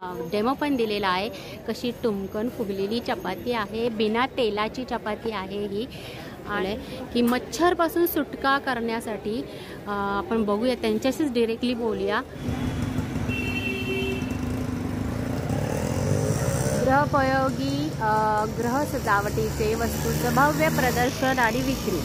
Demo पण दिलेला आहे कशी टुमकन फुगलेली चपाती आहे, बिना तेलाची चपाती आहे ही. आणि की मच्छरपासून सुटका करण्यासाठी आपण बघूया, त्यांच्याशीच डिरेक्टली बोलूया. गृहोपयोगी गृह सजावटीचे वस्तूंचं भव्य प्रदर्शन आणि विक्री.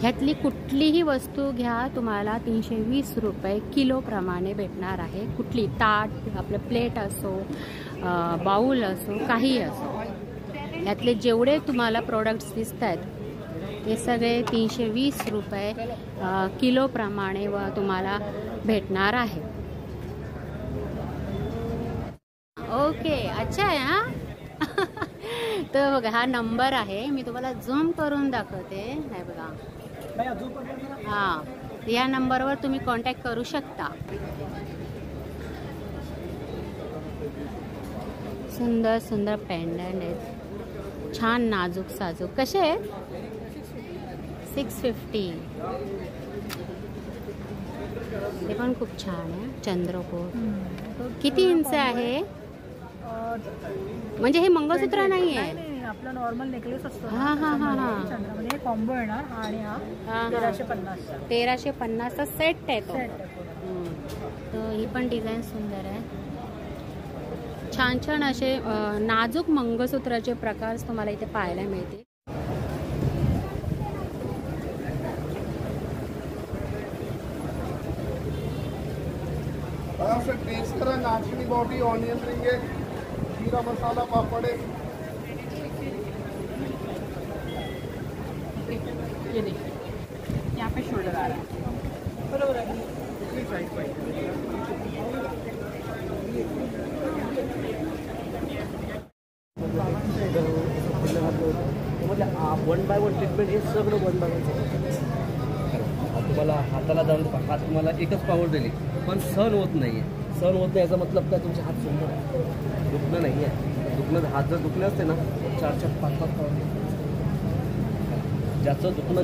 ह्यातली कुठलीही वस्तू घ्या तुम्हाला 320 रुपये किलोप्रमाणे भेटणार आहे. कुठली ताट, आपलं प्लेट असो, बाऊल असो, काही असो, ह्यातले जेवढे तुम्हाला प्रोडक्ट्स दिसत आहेत ते सगळे 320 रुपये किलोप्रमाणे व तुम्हाला भेटणार आहे. ओके, अच्छा आहे हा. तर बघा, हा नंबर आहे, मी तुम्हाला झूम करून दाखवते. हे बघा, हां, या नंबरवर तुम्ही कॉन्टॅक्ट करू शकता. सुंदर सुंदर पेंडंट आहेत, छान नाजूक साजूक. कसे आहेत? 650. हे पण खूप छान आहे, चंद्रकोर. किती इंच आहे? म्हणजे हे मंगळसूत्र नाही आहे, आपला नॉर्मल नेकलेस असतो. हां हां हां हां, चंद्रामध्ये कॉम्बो येणार. आणि हा 1350 चा सेट आहे तो. तर ही पण डिझाईन सुंदर आहे. छान छान असे नाजूक मंगळसूत्राचे प्रकार तुम्हाला इथे पाहायला मिळते. टेस्ट करा, नाचनी बॉडी, ऑनियन रिंग है, जीरा मसाला, पापड़ है. ये देखिए, यहाँ पे शोल्डर आ रहा है. बरोबर आहे. वन बाय वन ट्रीटमेंट हे सगळं वन बाय वन. तुम्हाला हाताला जाऊन हात तुम्हाला एकच पावर दिली पण सहन होत नाही आहे. सहन होत नाही याचा मतलब काय, तुमचे हात सुंदर आहे, दुखणं नाही आहे. दुखणं, हात जर दुखले असते ना 4-4, 5-5 पावर. ज्याचं दुखणं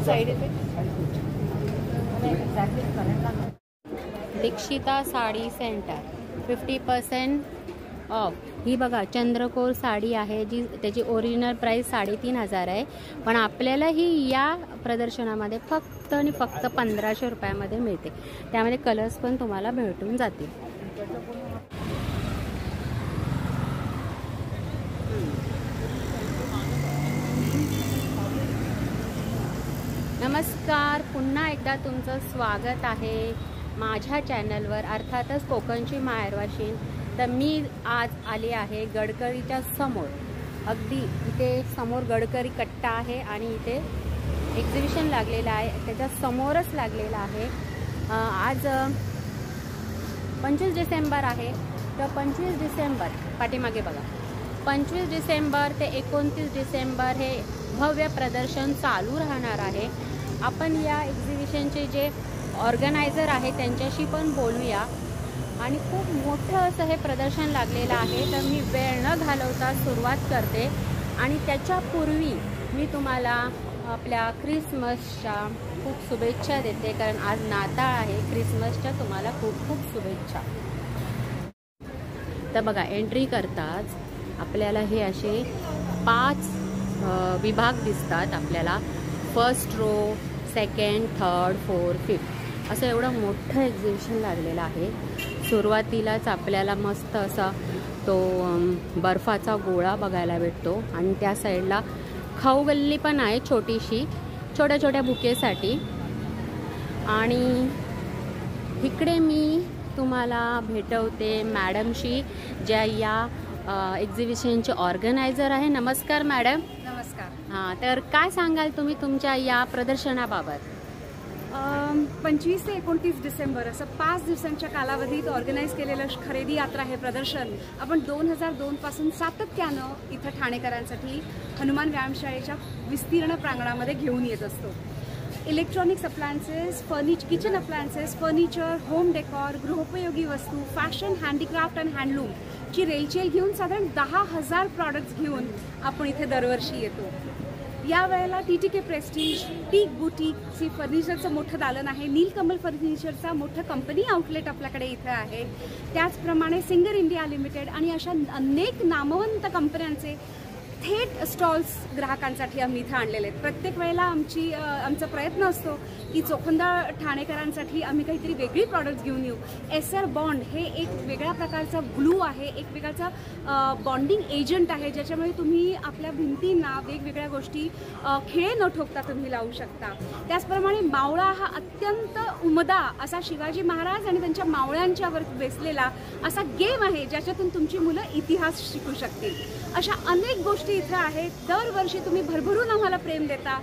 दीक्षिता साडी सेंटर 50% ऑफ. ही बघा, चंद्रकोर साडी आहे, जी त्याची ओरिजिनल प्राइस 3500 आहे, पण आपल्याला ही या प्रदर्शनामध्ये फक्त आणि फक्त 1500 रुपयामध्ये मिळते. त्यामध्ये कलर्स पण तुम्हाला भेटून जातील. नमस्कार, पुन्हा एकदा तुमचं स्वागत आहे माझ्या चॅनलवर, अर्थातच कोकणची माहेरवाशीन. तर मी आज आली आहे गडकरीच्या समोर. अगदी इथे समोर गडकरी कट्टा आहे आणि इथे एक्झिबिशन लागलेलं आहे, त्याच्या समोरच लागलेलं आहे. आज 25 डिसेंबर आहे. तर 25 डिसेंबर पाठीमागे बघा, 25 डिसेंबर ते 29 डिसेंबर हे भव्य प्रदर्शन चालू राहणार आहे. आपण या एक्झिबिशनचे जे ऑर्गनायझर आहे त्यांच्याशी पण बोलूया. आणि खूप मोठं असं हे प्रदर्शन लागलेलं आहे. तर मी वेळ न घालवता सुरुवात करते. आणि त्याच्यापूर्वी मी तुम्हाला आपल्या ख्रिसमसच्या खूप शुभेच्छा देते, कारण आज नाताळ आहे. ख्रिसमसच्या तुम्हाला खूप खूप शुभेच्छा. तर बघा, एंट्री करताच आपल्याला हे असे 5 विभाग दिसतात आपल्याला. First row, second, third, fourth, fifth असं एवढं मोठं एक्झिबिशन लागलेलं आहे. सुरुवातीलाच आपल्याला मस्त असा तो बर्फाचा गोळा बघायला भेटतो. आणि त्या साईडला खाऊ गल्ली पण आहे छोटीशी, छोट्या छोट्या बुकेसाठी. आणि इकडे मी तुम्हाला भेटवते मॅडमशी, ज्या या एक्झिबिशनचे ऑर्गनायझर आहे. नमस्कार मॅडम. नमस्कार. हां, तर काय सांगाल तुम्ही तुमच्या या प्रदर्शनाबाबत? 25 ते 29 डिसेंबर असं 5 दिवसांच्या कालावधीत ऑर्गनाईज केलेलं खरेदी यात्रा हे प्रदर्शन आपण 2002 पासून सातत्यानं इथं ठाणेकरांसाठी हनुमान व्यायामशाळेच्या विस्तीर्ण प्रांगणामध्ये घेऊन येत असतो. Electronics appliances, kitchen appliances, furniture, home decor, गृहोपयोगी वस्तू, फॅशन, हँडीक्राफ्ट अँड हँडलूमची रेलचेल घेऊन साधारण 10,000 प्रॉडक्ट्स घेऊन आपण इथे दरवर्षी येतो. यावेळेला TTK प्रेस्टीज, टीक बुटीकची फर्निचरचं मोठं दालन आहे. नीलकमल फर्निचरचा मोठं कंपनी आउटलेट आपल्याकडे इथं आहे. त्याचप्रमाणे सिंगर इंडिया लिमिटेड आणि अशा अनेक नामवंत कंपन्यांचे थेट स्टॉल्स ग्राहकांसाठी आम्ही इथं आणलेले आहेत. प्रत्येक वेळेला आमचा प्रयत्न असतो की चोखंदा ठाणेकरांसाठी आम्ही काहीतरी वेगळी प्रॉडक्ट्स घेऊन येऊ. SR बॉन्ड हे एक वेगळ्या प्रकारचा ग्लू आहे, एक वेगळाचा बॉन्डिंग एजंट आहे, ज्याच्यामुळे तुम्ही आपल्या भिंतींना वेगवेगळ्या गोष्टी खिळे न ठोकता तुम्ही लावू शकता. त्याचप्रमाणे मावळा हा अत्यंत उमदा असा शिवाजी महाराज आणि त्यांच्या मावळ्यांच्यावर बेसलेला असा गेम आहे, ज्याच्यातून तुमची मुलं इतिहास शिकू शकतील. अशा अनेक गोष्टी इथे आहेत. दरवर्षी तुम्ही भरभरून आम्हाला प्रेम देता,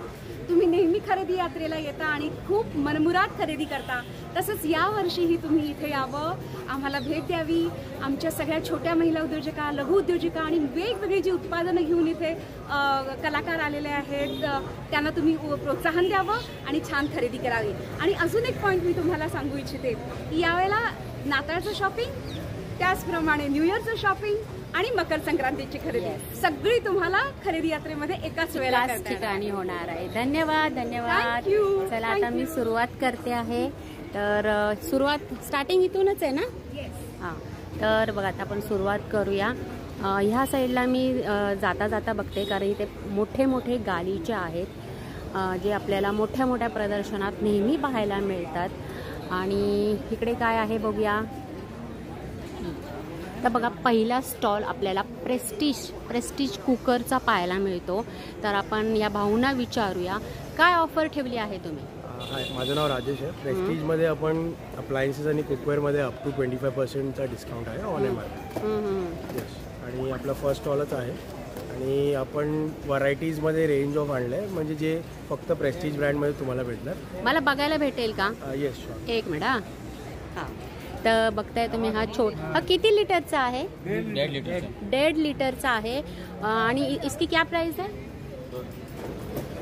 तुम्ही नेहमी खरेदी यात्रेला येता आणि खूप मनमुराद खरेदी करता. तसंच यावर्षीही तुम्ही इथे यावं, आम्हाला भेट द्यावी. आमच्या सगळ्या छोट्या महिला उद्योजका, लघु उद्योजिका आणि वेगवेगळी जी उत्पादनं घेऊन इथे कलाकार आलेले आहेत त्यांना तुम्ही प्रोत्साहन द्यावं आणि छान खरेदी करावी. आणि अजून एक पॉईंट मी तुम्हाला सांगू इच्छिते की यावेळेला नाताळचं शॉपिंग, त्याचप्रमाणे न्यू इयरचं शॉपिंग आणि मकर संक्रांतीची खरेदी सगळी तुम्हाला खरेदी यात्रेमध्ये एकाच वेळेला ठिकाणी होणार आहे. धन्यवाद. चला आता मी सुरुवात करते आहे. तर स्टार्टिंग इथूनच आहे ना? हां. तर बघा आता आपण सुरुवात करूया. ह्या साईडला मी जाता जाता बघते, कारण इथे मोठे मोठे गालिचे आहेत जे आपल्याला मोठ्या मोठ्या प्रदर्शनात नेहमी पाहायला मिळतात. आणि इकडे काय आहे बघूया. तर बघा पहिला स्टॉल आपल्याला प्रेस्टीज कुकरचा पाहायला मिळतो. तर आपण या भाऊंना विचारूया काय ऑफर ठेवली आहे तुम्ही. हाय, माझं नाव राजेश आहे. प्रेस्टीजमध्ये आपण अप्लायन्सेस आणि कुकवेअरमध्ये अप टू 25% डिस्काउंट आहे ऑन MRP. येस, आणि आपला फर्स्ट स्टॉलच आहे. आणि आपण व्हरायटीजमध्ये रेंज ऑफ आणलं आहे, म्हणजे जे फक्त प्रेस्टीज ब्रँडमध्ये तुम्हाला भेटणार. मला बघायला भेटेल का? Yes, sure. एक मिनिट. हां. तर बघताय तुम्ही हा किती लिटरचा आहे? 1.5 लिटरचा आहे. आणि इसकी क्या प्राइस है?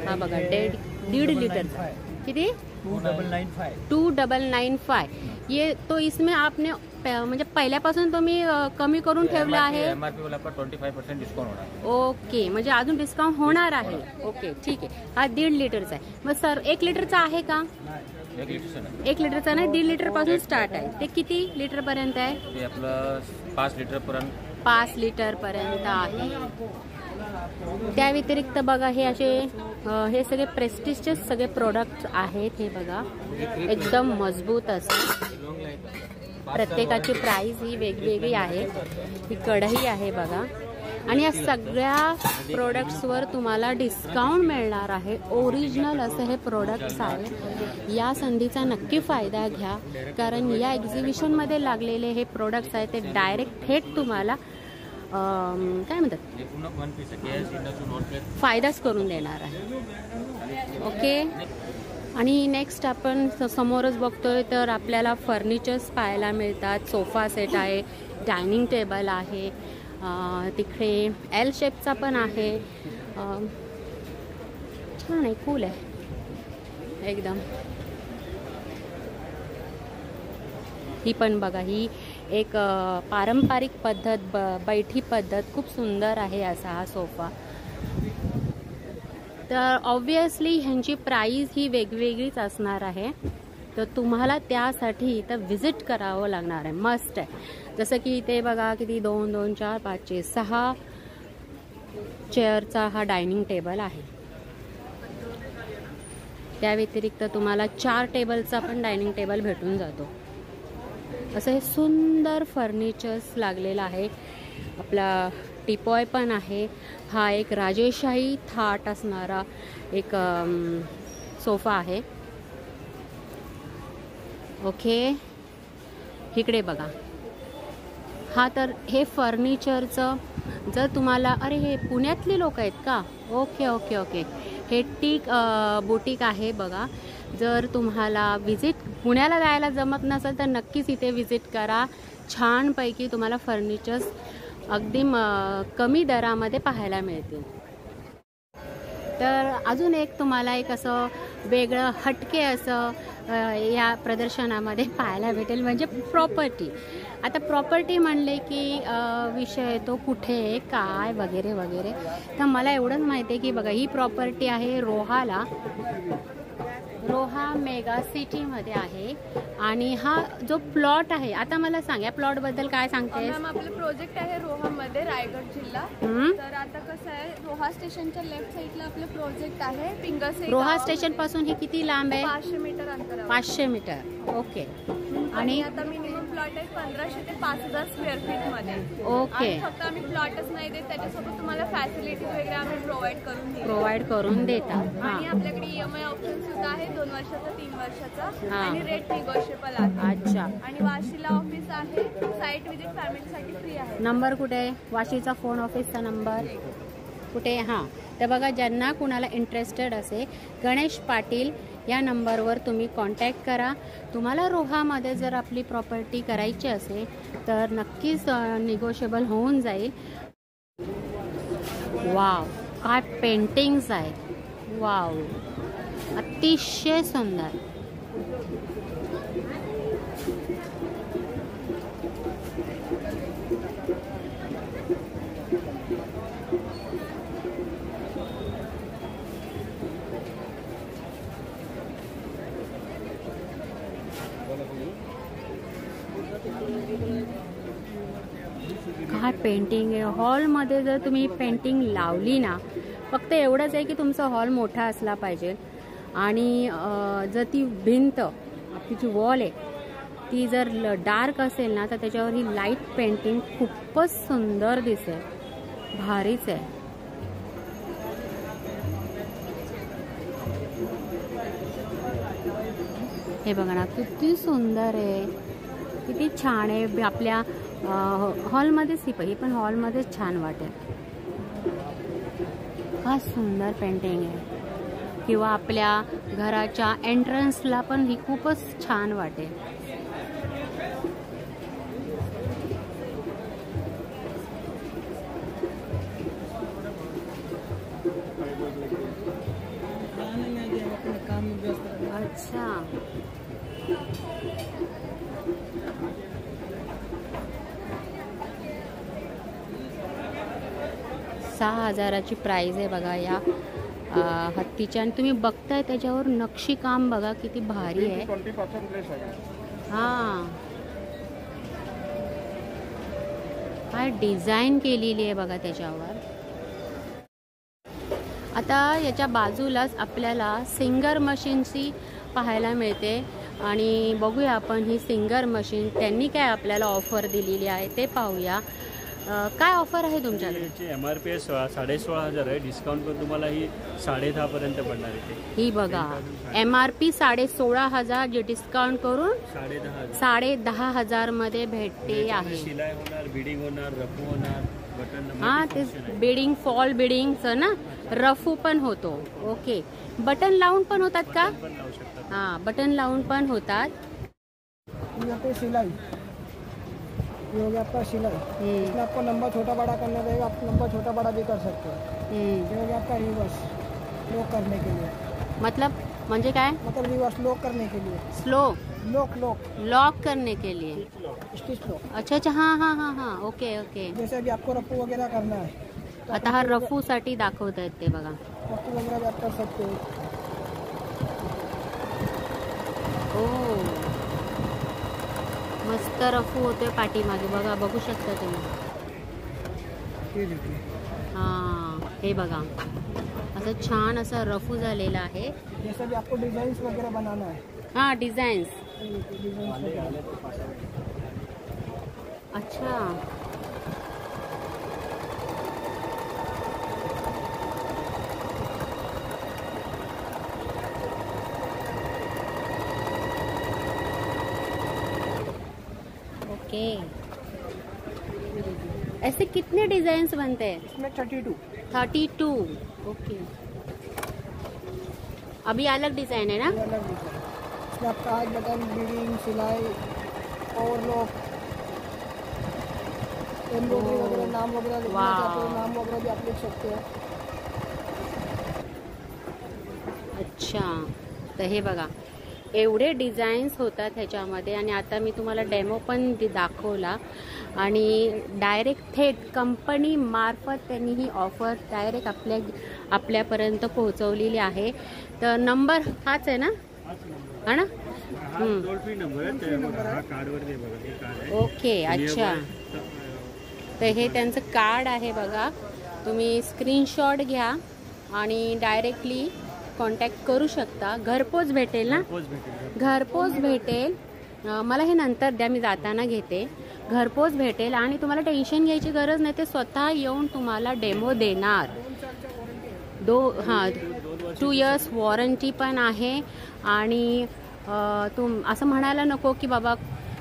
हा बघा 1.5 लिटरचा. किती? 2,995. ये तो इसमें आपने म्हणजे पहिल्यापासून तुम्ही कमी करून ठेवला आहे. MRP वाला पर 25% डिस्काउंट होणार. ओके, म्हणजे अजून डिस्काउंट होणार आहे. ओके, ठीक आहे. हा 1.5 लिटरचा आहे. मग सर 1 लिटरचा आहे का? 1 लिटरचा नाही, 1.5 लिटर पासून स्टार्ट आहे. ते किती लिटर पर्यंत आहे? ते आपलं 5 लिटर पर्यंत. 5 लिटर पर्यंत आहे. त्या व्यतिरिक्त बघा हे असे हे सगळे प्रेस्टीजचे सगळे प्रोडक्ट आहेत. हे बघा एकदम मजबूत असते. प्रत्येकाची प्राइस ही वेगवेगळी आहे. ही कढई आहे बघा. आणि या सगळ्या प्रोडक्ट्सवर तुम्हाला डिस्काउंट मिळणार आहे. ओरिजिनल असं हे प्रोडक्ट्स आहे. या संधीचा नक्की फायदा घ्या, कारण या एक्झिबिशनमध्ये लागलेले हे प्रोडक्ट्स आहेत ते डायरेक्ट थेट तुम्हाला काय म्हणतात फायदाच करून देणार आहे. ओके. आणि नेक्स्ट आपण समोरच बघतोय तर आपल्याला फर्निचर्स पाहायला मिळतात. सोफा सेट आहे, डायनिंग टेबल आहे, तिकडे L शेपचा पण आहे. छान आहे, कूल आहे एकदम. ही पण बघा, ही एक पारंपरिक पद्धत, बैठी पद्धत खूप सुंदर आहे असा हा सोफा. तर ऑब्वियसली ह्यांची प्राईस ही वेगवेगळीच असणार आहे. तर तुम्हाला त्यासाठी इथं व्हिजिट करावं लागणार आहे, मस्ट आहे. जसं की इथे बघा किती 2, 2, 4, 5, 6 चेअरचा हा डायनिंग टेबल आहे. त्या व्यतिरिक्त तुम्हाला 4 टेबलचा पण डायनिंग टेबल भेटून जातो. असं हे सुंदर फर्निचर्स लागलेलं आहे. आपला टिपॉय पण आहे. हा एक राजेशाही थाट असणारा एक सोफा आहे. ओके, इकडे बघा. हा तर हे फर्निचरचं जर तुम्हाला, अरे हे पुण्यातले लोक आहेत का? Okay okay okay. हे टीक बुटीक आहे बघा. जर तुम्हाला पुण्याला जायला जमत नसेल तर नक्कीच इथे विजिट करा. छानपैकी तुम्हाला फर्निचर्स अगदी कमी दरामध्ये पाहायला मिळतील. तर अजून एक तुम्हाला एक असं वेगळं हटके असं या प्रदर्शनामध्ये पाहायला भेटेल म्हणजे प्रॉपर्टी. आता प्रॉपर्टी म्हणले की विषय तो कुठे काय वगैरे वगैरे. तर मला एवढंच माहिती आहे की बघा ही प्रॉपर्टी आहे रोहा मेगा सिटीमध्ये आहे. आणि हा जो प्लॉट आहे, आता मला सांग या प्लॉटबद्दल काय सांगते. मॅम आपलं प्रोजेक्ट आहे रोहामध्ये, रायगड जिल्हा. तर आता कसं आहे, रोहा स्टेशनच्या लेफ्ट साईडला आपलं प्रोजेक्ट आहे. पिंगस रोहा स्टेशन पासून हे किती लांब आहे? 500 मीटर अंतर. 500 मीटर. ओके. आणि आता मिनिमम प्लॉट आहे 1500 ते 5000 स्क्वेअर फीट मध्ये. ओके. फक्त आम्ही प्लॉटच नाही देत, त्याच्यासोबत तुम्हाला फॅसिलिटीज वगैरे आम्ही प्रोव्हाइड करून देता. आणि आपल्याकडे EMI ऑप्शन सुद्धा आहे 2 वर्षाचा 3 वर्षाचा आणि रेट निगोशिएबल आहे. अच्छा. आणि वाशीला ऑफिस आहे, साईट विजिट फॅमिलीसाठी फ्री आहे. नंबर कुठे आहे? वाशीचा फोन ऑफिसचा नंबर कुठे? हां. तर बघा, ज्यांना कुणाला इंटरेस्टेड असेल गणेश पाटील या नंबरवर तुम्ही कॉन्टॅक्ट करा. तुम्हाला रोहामध्ये जर आपली प्रॉपर्टी करायची असेल तर नक्कीच निगोशिएबल होऊन जाईल. वाव, काय पेंटिंग्स आहेत. वाव, अतिशय सुंदर. काय पेंटिंग आहे. हॉलमध्ये जर तुम्ही पेंटिंग लावली ना, फक्त एवढंच आहे की तुमचा हॉल मोठा असला पाहिजे. आणि जर ती भिंत आपली जी वॉल आहे ती जर डार्क असेल ना तर त्याच्यावर ही लाईट पेंटिंग खूपच सुंदर दिसेल. भारीच आहे. हे बघा ना, किती सुंदर आहे, किती छान आहे. आपल्या हॉलमध्येच ही पण हॉलमध्येच छान वाटेल. काय सुंदर पेंटिंग आहे. किंवा आपल्या घराच्या एंट्रन्सला पण ही खूपच छान वाटेल. अच्छा. 6,000ची प्राइस आहे बघा या हत्तीच्या. आणि तुम्ही बघताय त्याच्यावर नक्षी काम बघा किती भारी आहे. 20% लेस आहे. हां, काय डिझाईन केलेली आहे बघा त्याच्यावर. आता याच्या बाजूलाच आपल्याला सिंगर मशीनची पाहायला मिळते. आणि बघूया आपण ही सिंगर मशीन त्यांनी काय आपल्याला ऑफर दिलेली आहे ते पाहूया. काय ऑफर आहे तुमच्याकडे? याची MRP 16,500 आहे. डिस्काउंट पण तुम्हाला ही 10.5 पर्यंत पडणार आहे. ही बघा, MRP 16,500 जे डिस्काउंट करून 10,500 मध्ये भेटते आहे. शिलाई होणार, बिडिंग होणार, रफू होणार, बटन. हां, ते बिडिंग, फॉल बिडिंगचं ना, रफू पण होतो. ओके. बटन लावून पण होतात का? हां, बटन लावून पण होतात. यहाँ पे सिलाई, ये हो गया आपका सिलाई. इसमें आपको लंबा छोटा बड़ा करना रहेगा, आप लंबा छोटा बड़ा भी कर सकते हो. ये हो गया आपका रिवर्स, लॉक करने के लिए. मतलब म्हणजे काय? मतलब रिवर्स लॉक करने के लिए. स्लो लॉक करने के लिए. Stitch lock. अच्छा अच्छा. हाँ. Okay okay. जैसे भी आपको रफू वगैरह करना है. आता हा रफू साठी दाखवत आहेत ते बघा. रफू वगैरह भी आप कर सकते हो. मस्त रफू होतोय पाठीमागे बघा, बघू शकता तुम्ही. हां, हे बघा असं छान असं रफू झालेला आहे. जैसे भी आपको डिजाइन्स वगैरह बनाना है. हां, डिझाईन्स. अच्छा. ओके. ऐसे कितने डिजाइन्स बनते हैं? इसमें 32. ओके. अभी अलग डिजाइन है ना? ये अलग डिजाइन, इसमें आपका हाथ बटन, बीडिंग, सिलाई, ओवरलॉक, एम्ब्रॉयडरी वगैरह, नाम वगैरह लिखना चाहते हो नाम वगैरह भी आप लिख सकते हो. अच्छा, तर हे बघा एवढे डिझाईन्स होतात ह्याच्यामध्ये. आणि आता मी तुम्हाला डेमो पण दाखवला आणि डायरेक्ट थेट कंपनी मार्फत त्यांनी ही ऑफर डायरेक्ट आपल्यापर्यंत पोहोचवलेली आहे. तर नंबर हाच आहे ना? हा ना? टोल फ्री नंबर आहे, हा कार्डवरती बघा हे कार्ड आहे. ओके, अच्छा. तर हे त्यांचं कार्ड आहे बघा, तुम्ही स्क्रीनशॉट घ्या आणि डायरेक्टली कॉन्टॅक्ट करू शकता. घरपोच भेटेल ना? घरपोच भेटेल. मला हे नंतर द्या, मी जाताना घेते. घरपोच भेटेल आणि तुम्हाला टेन्शन घ्यायची गरज नाही, ते स्वतः येऊन तुम्हाला डेमो देणार. 2 इयर्स वॉरंटी पण आहे. आणि असं म्हणायला नको की बाबा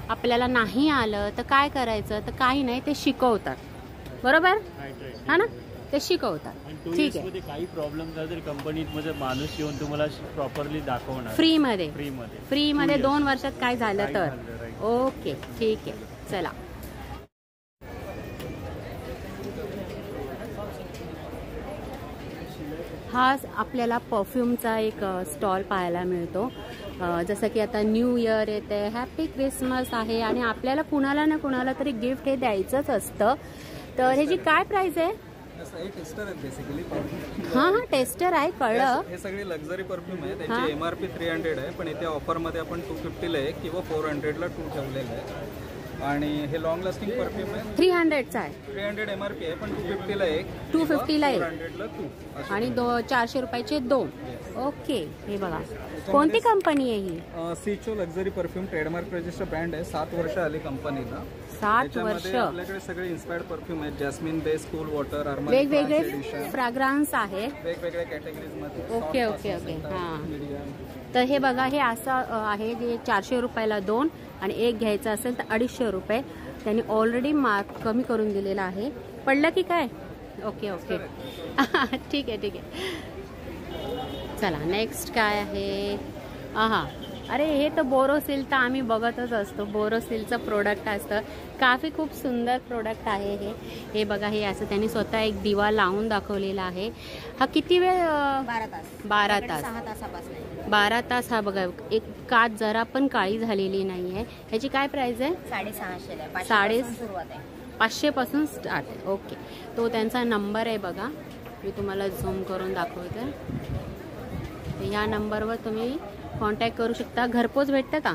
आपल्याला नाही आलं तर काय करायचं, तर काही नाही, ते शिकवतात. बरोबर हा ना? ते शिकवतात. ठीक आहे. काही प्रॉब्लेम झाला तरी कंपनीमध्ये माणूस येऊन तुम्हाला प्रॉपरली दाखवणार फ्रीमध्ये. 2 वर्षात काय झालं तर. right. ओके, ठीक आहे. चला, हा आपल्याला परफ्यूमचा एक स्टॉल पाहायला मिळतो. जसं की आता न्यू इयर येते, हॅपी क्रिसमस आहे आणि आपल्याला कुणाला ना कुणाला तरी गिफ्ट हे द्यायचंच असतं. तर ह्याची काय प्राइस आहे? हे टेस्टर आहेत बेसिकली. हां, टेस्टर आहे, कळलं. हे सगळे लक्झरी परफ्यूम आहे. त्यांची MRP 300 आहे, पण इथे ऑफरमध्ये आपण 250ला आहे किंवा 400ला 2 ठेवलेलं आहे. आणि हे लॉंग लास्टिंग परफ्यूम आहे. 300चा आहे. 300 MRP आहे, पण 250ला एक, 250ला एक 400ला 2 आणि 400 रुपयाचे 2. ओके, हे बघा कोणती कंपनी आहे ही? सिचो luxury perfume trademark register brand आहे. 7 वर्ष आली कंपनीला. 7 वर्ष. आपल्याकडे सगळे इन्स्पायर्ड परफ्यूम आहेत. जॅस्मिन बेस, कूल वॉटर, वेगवेगळे फ्रॅग्रन्स आहेत, वेगवेगळ्या कॅटेगरीज मध्ये. Okay okay okay. हां, तर हे बघा, हे असं आहे जे 400 रुपयाला 2 आणि एक घ्यायचं असेल तर 250 रुपये. त्यांनी ऑलरेडी मार्क कमी करून दिलेला आहे. पडलं की काय? Okay okay. ठीक आहे, ठीक आहे. चला, नेक्स्ट काय आहे? अरे हे तर बोरोसिल तर आम्ही बघतच असतो. बोरोसिलचं प्रोडक्ट असतं, काफी खूप सुंदर प्रोडक्ट आहे हे. हे बघा, हे असं त्यांनी स्वतः एक दिवा लावून दाखवलेला आहे. हा किती वेळ? 12 तास. 12 तास. हा बघा, एक काच जरा पण काळी झालेली नाही आहे. ह्याची काय प्राइस आहे? 550 पासून स्टार्ट आहे. ओके, तो त्यांचा नंबर आहे बघा, मी तुम्हाला झूम करून दाखवते. ह्या नंबरवर तुम्ही कॉन्टॅक्ट करू शकता. घरपोच भेटतं का?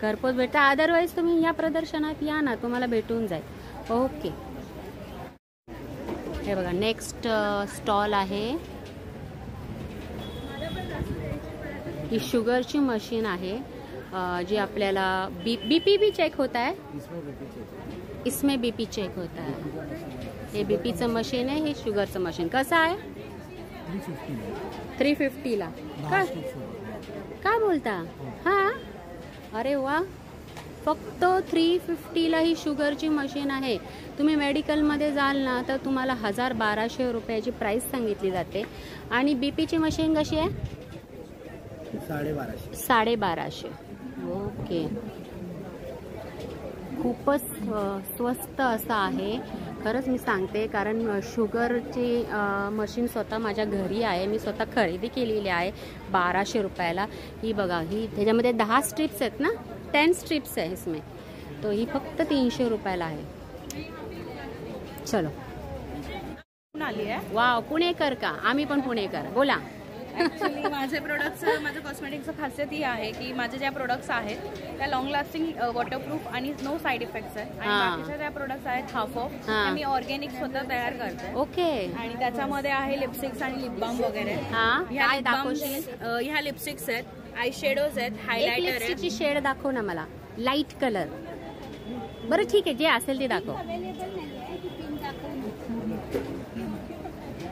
घरपोच भेटतं. अदरवाईज तुम्ही या प्रदर्शनात या ना, तुम्हाला भेटून जाईल. ओके, हे बघा नेक्स्ट स्टॉल आहे. ही शुगरची मशीन आहे जी आपल्याला बीपी भी चेक होता है. इसमें बीपी चेक होता है. हे बीपीचं मशीन आहे, हे शुगरचं मशीन. कसं आहे? 350ला. काय बोलता? हां, अरे वा, फक्त 350ला ही शुगरची मशीन आहे. तुम्ही मेडिकलमध्ये जाल ना तर तुम्हाला 1200 रुपयाची प्राइस सांगितली जाते. आणि बीपीची मशीन कशी आहे? 1250. ओके, खूपच स्वस्त असं आहे खरंच मी सांगते. कारण शुगरची मशीन स्वतः माझ्या घरी आहे, मी स्वतः खरेदी केलेली आहे 1200 रुपयाला. ही बघा, ही त्याच्यामध्ये 10 स्ट्रिप्स आहेत ना, 10 स्ट्रिप्स आहे इसमें. तो ही फक्त 300 रुपयाला आहे. चलो, आली आहे. वाव, पुणेकर का? आम्ही पण पुणेकर. बोला. ॲक्च्युली माझे प्रोडक्ट्स, माझ्या कॉस्मेटिक्सचं खासियत ही आहे की माझे ज्या प्रोडक्ट्स आहेत त्या लॉंग लास्टिंग, वॉटरप्रूफ आणि नो साईड इफेक्ट्स आहेत. आणि बाकीच्या ज्या प्रोडक्ट्स आहेत हाफ ऑफ, त्या मी ऑर्गॅनिक स्वतः तयार करते. ओके. आणि त्याच्यामध्ये आहे लिपस्टिक्स आणि लिप बाम वगैरे. ह्या लिपस्टिक्स आहेत, आय शेडोज आहेत, हायलायटर आहे. लिपस्टिकची शेड दाखव ना मला, लाईट कलर. बरं ठीक आहे, जे असेल ते दाखव.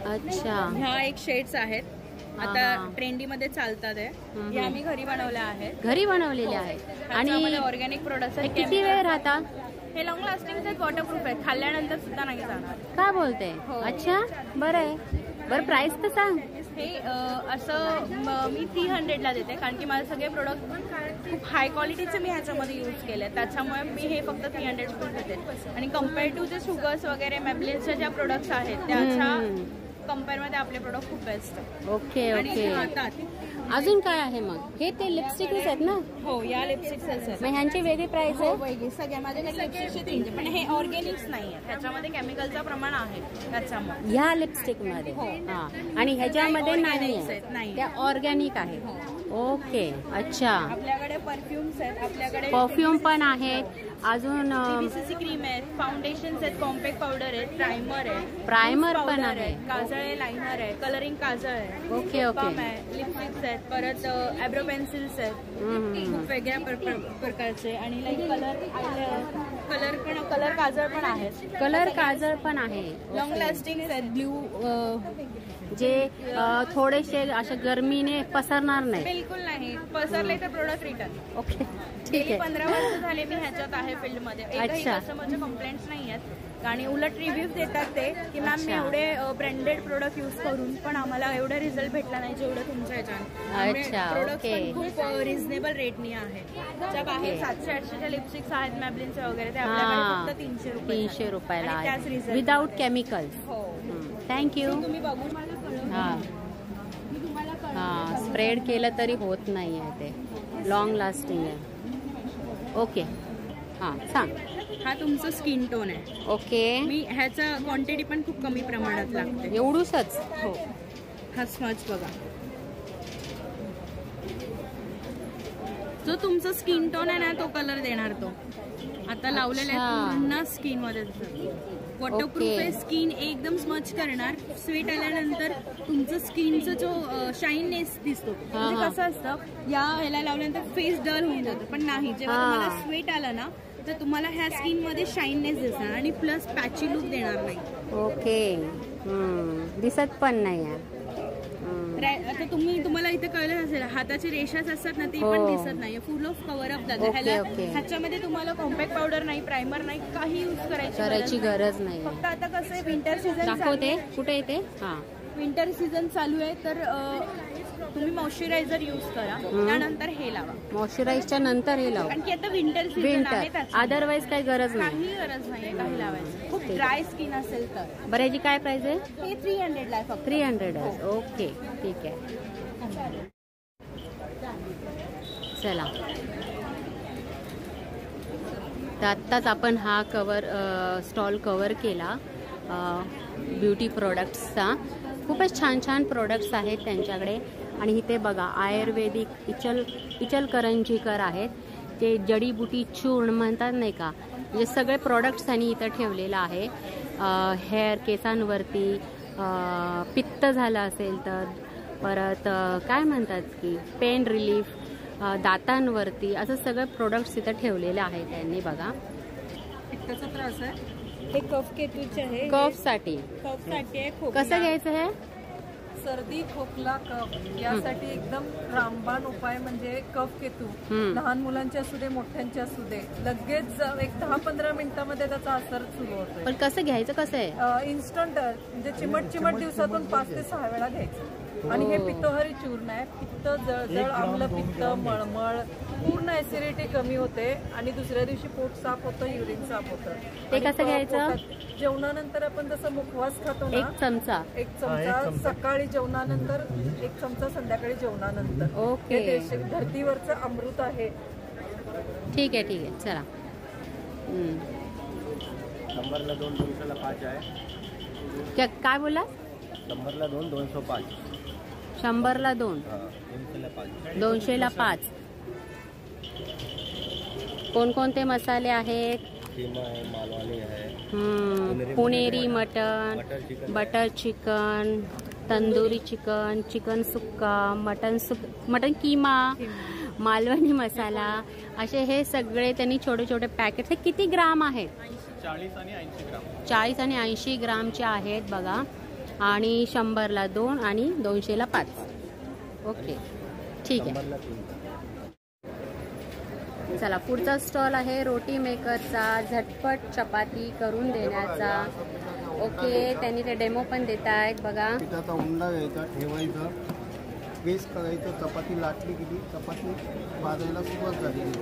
अच्छा, ह्या एक शेड्स आहेत, आता ट्रेंडी मध्ये चालतात. हे आम्ही घरी बनवल्या आहेत. घरी बनवलेल्या आहेत आणि ऑर्गॅनिक प्रोडक्ट्स आहेत. किती वेळ राहतात? हे लॉंग लास्टिंग आहेत, वॉटरप्रूफ आहेत, खाल्ल्यानंतर सुद्धा नाही जाणार. काय बोलते? अच्छा, बरं आहे. बरं, प्राइस तर सांग. हे असं मी 300ला देते, कारण की माझे सगळे प्रोडक्ट खूप हाय क्वालिटीचे मी ह्याच्यामध्ये यूज केले, त्याच्यामुळे मी हे फक्त 300 रुपये देते. आणि कम्पेअर टू जे शुगर्स वगैरे मॅबलिनच्या ज्या प्रोडक्ट्स आहेत त्याच्या कम्पेअरमध्ये आपले प्रोडक्ट खूप बेस्ट आहे. Okay okay. हातात अजून काय आहे मग? हे ते लिपस्टिक्स आहेत ना? हो, या लिपस्टिक्स आहेत. मग ह्यांची वेगळी प्राइस आहे? वेगळी सगळ्या माझ्याकडे लिपस्टिकचे 300, पण हे ऑर्गॅनिक्स नाही आहे, त्याच्यामध्ये केमिकलचं प्रमाण आहे त्याच्यामुळे. ह्या लिपस्टिक मध्ये हा, आणि ह्याच्यामध्ये नाही, त्या ऑर्गॅनिक आहे. ओके, अच्छा. आपल्याकडे परफ्युम्स आहेत, आपल्याकडे परफ्यूम पण आहेत, अजून बीसीसी क्रीम आहेत, फाउंडेशन्स आहेत, कॉम्पॅक्ट पावडर आहे, प्रायमर आहे, प्रायमर पण आहे, काजळ आहे, लायनर आहे, कलरिंग काजळ आहे, ओके ओके, लिपस्टिक्स आहेत, परत आयब्रो पेन्सिल्स आहेत, खूप वेगळ्या प्रकारचे. आणि लाईक कलर काजळ पण आहेत, कलर काजळ पण आहे, लॉंग लास्टिंग आहेत, ब्ल्यू जे थोडेसे अशा गरमीने पसरणार नाही. बिलकुल नाही, पसरले तर प्रोडक्ट रिटर्न. ओके, ठीक आहे. 15 वर्ष झाले मी ह्याच्यात आहे फील्डमध्ये. एकही कस्टमरचे कंप्लेंट्स नाही आहेत, आणि उलट रिव्ह्यू देतात ते की मॅम मी एवढे ब्रँडेड प्रोडक्ट यूज करून पण आम्हाला एवढा रिझल्ट भेटला नाही जेवढं तुमच्या ह्याच्यात. प्रोडक्ट पण खूप रिझनेबल रेटनी आहे. ज्या बाहेर 700-800च्या लिपस्टिक्स आहेत मॅबलिनच्या वगैरे, ते आपल्याकडे फक्त 300 रुपयाला विदाउट केमिकल्स. हो, थँक्यू. तुम्ही बघू. हां, स्प्रेड केलं तरी होत नाही आहे, ते लॉंग लास्टिंग आहे. ओके, हां सांग. हा तुमचं स्किन टोन आहे. ओके. मी ह्याचा क्वांटिटी पण खूप कमी प्रमाणात लागते. एवढूसच? हो. हा स्मच बघा, जो तुमचं स्किन टोन आहे ना तो कलर देणार तो. आता लावलेला आहे पूर्ण स्किन मध्ये. वॉटरप्रूफ आहे, स्किन एकदम स्मच करणार. स्वेट आल्यानंतर तुमचं स्किनचा जो शाईननेस दिसतो, म्हणजे कसं असतं या ह्याला लावल्यानंतर फेस डल होऊन जातं, पण नाही, जेव्हा तुम्हाला स्वेट आला ना तर तुम्हाला ह्या स्किन मध्ये शाईननेस दिसणार आणि प्लस पॅची लुक देणार नाही. ओके, दिसत पण नाही आहे. आता तुम्हाला इथे कळलं असेल, हाताची रेषाच असतात ना, ती पण दिसत नाही, फुल ऑफ कव्हर अप जातं. ह्याच्यामध्ये तुम्हाला कॉम्पॅक्ट पावडर नाही, प्रायमर नाही, काही यूज करायची गरज नाही. फक्त आता कसं आहे, विंटर सीझन दाखवते कुठे येते. हां, विंटर सीझन चालू आहे, तर तुम्ही मॉइश्चरायझर यूज करा, त्यानंतर हे लावा. मॉइश्चरायझरच्या नंतर हे लावा, कारण की आता विंटर सीझन आहे, अदरवाईज काही गरज नाही. काही गरज नाही काही लावायची. खूप ड्राय स्किन असेल तर. बरं, याची काय प्राइस आहे? हे 300 ला आहे फक्त. 300 आहे. ओके, ठीक आहे. चला, तर आत्ताच आपण हा स्टॉल कव्हर केला ब्युटी प्रोडक्ट्सचा. खूपच छान छान प्रोडक्ट्स आहेत त्यांच्याकडे. आणि इथे बघा, आयुर्वेदिक इचलकरंजीकर आहेत, ते जडीबुटी चूर्ण म्हणतात नाही का, म्हणजे सगळे प्रोडक्ट्स त्यांनी इथं ठेवलेलं आहे. हेअर, केसांवरती पित्त झालं असेल तर, परत काय म्हणतात की पेन रिलीफ, दातांवरती, असं सगळे प्रोडक्ट्स इथं ठेवलेले आहेत त्यांनी. बघा, पित्ताचा त्रास आहे, हे कफ केतूचे आहे. कफसाठी आहे. कसं घ्यायचं आहे? सर्दी, खोकला, कफ यासाठी एकदम रामबाण उपाय म्हणजे कफ केतू. लहान मुलांचे असू दे, मोठ्यांचे असू दे, लगेच एक 10-15 मिनिटांमध्ये त्याचा असर सुरू होतो. पण कसं घ्यायचं? कसं आहे? इन्स्टंट, म्हणजे चिमट दिवसातून 5 ते 6 वेळा घ्यायचं. आणि हे पित्तोहरी चूर्ण आहे. पित्त, जळजळ, आम्ल पित्त, मळमळ, पूर्ण ऍसिडिटी कमी होते आणि दुसऱ्या दिवशी पोट साफ होतं, युरिन साफ होतं. ते कसं घ्यायचं? जेवणानंतर आपण जसं मुखवास खातो ना, 1 चमचा सकाळी जेवणानंतर, 1 चमचा संध्याकाळी जेवणानंतर. ओके, धर्तीवरचं अमृत आहे. ठीक आहे, ठीक आहे. चला. 100ला 2, 200ला 5 आहे. काय बोला? 100ला 2, 205. 100ला 2, 200ला 5. कोणकोणते मसाले आहेत? कीमा आहे, मालवानी आहे, Puneri mutton, butter chicken, tandoori chicken, chicken sukka, mutton keema, Malvani masala, असे हे सगळे त्यांनी छोटे छोटे पॅकेट. हे किती ग्राम आहेत? 40 आणि 80 ग्राम. 40 आणि 80 ग्रामचे आहेत बघा. आणि 100ला 2 आणि 200ला 5. ओके, ठीक आहे. चला, पुढचा स्टॉल आहे रोटी मेकरचा. झटपट चपाती करून देण्याचा ओके, त्यांनी ते डेमो पण देत आहेत बघा. पिठाचा उंडा घ्यायचा, ठेवायचा, प्रेस करायचं, चपाती लाटली गेली, चपाती भाजायला सुरुवात झाली.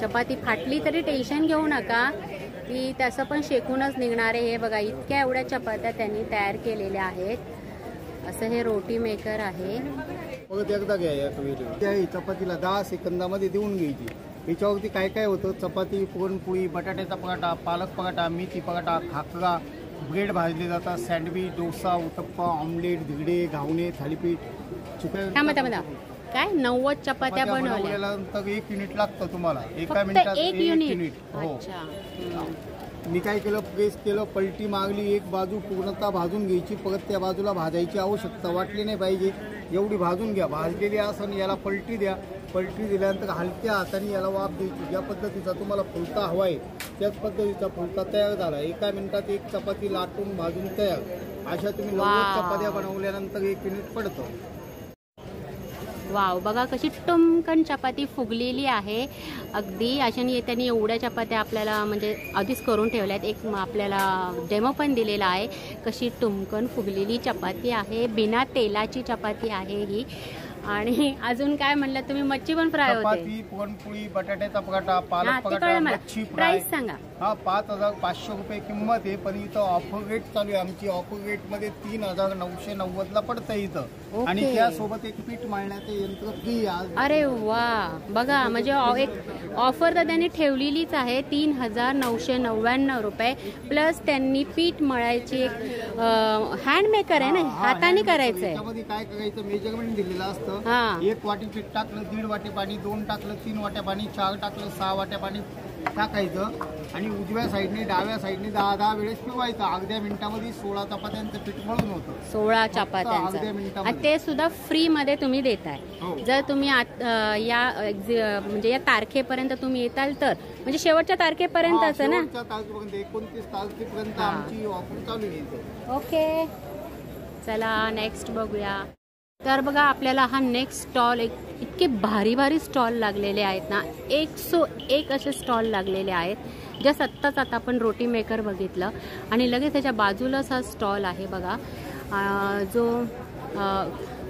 चपाती फाटली तरी टेन्शन घेऊ नका, की तसं पण शेकूनच निघणार आहे. हे बघा, इतक्या एवढ्या चपात्या त्यांनी तयार केलेल्या आहेत. असं हे रोटी मेकर आहे. परत एकदा घ्या या त्या चपातीला 10 सेकंदामध्ये देऊन घ्यायची. याच्यावरती काय काय होतं, चपाती, पुरणपोळी, बटाट्याचा पराठा, पालक पराठा, मेथी पराठा, खाकरा, ब्रेड भाजले जातात, सँडविच, डोसा, उत्तप्पा, ऑमलेट, धिरडे, घावणे, थालीपीठ, चिकन. काय 90 चपात्या बनवल्यानंतर 1 मिनिट लागतं तुम्हाला. एका मिनिटात 1 युनिट. हो. मी काय केलं, प्रेस केलं, पलटी मागली, एक बाजू पूर्णतः भाजून घ्यायची, परत त्या बाजूला भाजायची आवश्यकता वाटली नाही पाहिजे, एवढी भाजून घ्या. भाजलेली असं याला पलटी द्या. पलटी दिल्यानंतर हलक्या हाताने याला वाफ द्यायची. ज्या पद्धतीचा तुम्हाला फुलता हवा आहे त्याच पद्धतीचा फुलता तयार झाला. एका मिनिटात 1 चपाती लाटून भाजून तयार. अशा तुम्ही 90 चपात्या बनवल्यानंतर 1 मिनिट पडतं. वाव, बघा कशी टुमकन चपाती फुगलेली आहे अगदी. अशाने त्यांनी एवढ्या चपात्या आपल्याला म्हणजे आधीच करून ठेवल्यात. एक आपल्याला डेमो पण दिलेला आहे. कशी टुमकन फुगलेली चपाती आहे, बिना तेलाची चपाती आहे ही. आणि अजून काय म्हणलं तुम्ही, मच्छी पण फ्राय होते, चपाती, पुरणपोळी, बटाट्याचा पराठा, पालक पराठा, मच्छी फ्राय. प्राइस सांगा. हा 5,500 रुपये किंमत आहे, पण इथं ऑफर रेट चालू आहे आमची. ऑफर रेट मध्ये 3,990ला पडतं इथं. आणि त्यासोबत एक पीठ मळण्याचं यंत्र फ्री आहे. अरे वा, बघा म्हणजे एक ऑफर तर त्यांनी ठेवलेलीच आहे. 3,999 रुपये प्लस त्यांनी पीठ मळायची एक हँड मेकर आहे ना, हाताने करायचंय. त्यामध्ये काय करायचं, मेजरमेंट दिलेलं असतं. 1 वाटी पीठ टाकलं, 1.5 वाटी पाणी, 2 टाकलं, 3 वाट्या पाणी, 4 टाकलं, 6 वाट्या पाणी टाकायचं. आणि उजव्या साईडने डाव्या साईडने 10 वेळेस पिवायचं. अर्ध्या मिनिटामध्ये 16 चपात्यांचं पीठ मळून होतं. 16 चपात्यांचं. ते सुद्धा फ्री मध्ये तुम्ही देताय. जर तुम्ही या म्हणजे या तारखेपर्यंत तुम्ही येताल तर, म्हणजे शेवटच्या तारखेपर्यंत ना, 29 तारखेपर्यंत आमची ऑफर चालू आहे. ओके, चला नेक्स्ट बघूया. तर बघा, आपल्याला हा नेक्स्ट स्टॉल, इतके भारी भारी स्टॉल लागलेले आहेत ना, 101 असे स्टॉल लागलेले आहेत. जस्ट आत्ताच आता आपण रोटी मेकर बघितलं आणि लगेच त्याच्या बाजूलाच हा स्टॉल आहे बघा, जो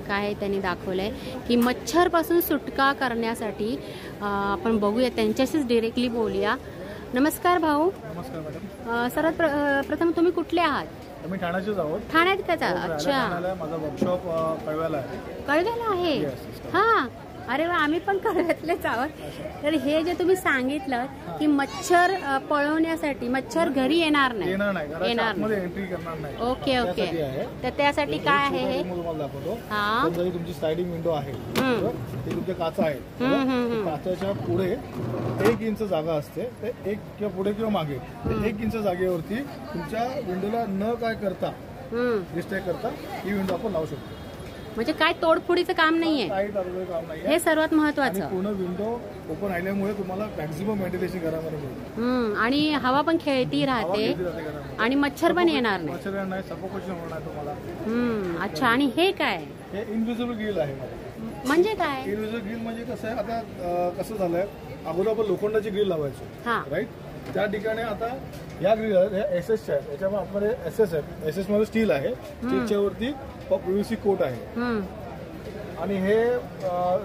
काय त्यांनी दाखवलं आहे की मच्छरपासून सुटका करण्यासाठी. आपण बघूया, त्यांच्याशीच डिरेक्टली बोलूया. नमस्कार भाऊ. नमस्कार मॅडम. सर्वात प्रथम तुम्ही कुठले आहात? मी ठाण्याचेच आहोत. ठाण्यात त्याचा? अच्छा. माझा वर्कशॉप कळव्याला आहे. कळव्याला आहे? हा, अरे वा, आम्ही पण कळव्यातलेच आहोत. तर हे जे तुम्ही सांगितलं की मच्छर पळवण्यासाठी, मच्छर घरी येणार नाही. येणार एंट्री करणार नाही. Okay okay. तर त्यासाठी काय आहे हे? हा, तुमची स्लायडिंग विंडो आहे, ते तुमच्या काचा आहेत. काचाच्या पुढे 1 इंच जागा असते. ते 1 किंवा पुढे किंवा मागे 1 इंच जागेवरती तुमच्या विंडोला न काय करता, डिस्ट्रॅक्ट करता ही विंडो आपण लावू शकतो. म्हणजे काय तोडफोडीचं काम नाहीये, हे सर्वात महत्वाचं. पूर्ण विंडो ओपन राहिल्यामुळे तुम्हाला मॅक्झिमम व्हेंटिलेशन घरामध्ये मिळेल. आणि हवा पण खेळती राहते आणि मच्छर पण येणार नाही. मच्छर नाही, सफोकेशन होणार तुम्हाला. अच्छा. आणि हे काय? हे इनव्हिजिबल ग्रिल आहे. म्हणजे काय इनव्हिजिबल ग्रिल म्हणजे कसं आहे, आता कसं झालंय, अगोदर आपण लोखंडाची ग्रिल लावायचो, राईट. त्या ठिकाणी आता या ग्रिल एसएस आहेत, याच्यामध्ये आपल्याकडे एसएस आहे. एसएस मध्ये स्टील आहे, स्टीलच्या वरती पीव्हीसी कोट आहे. आणि हे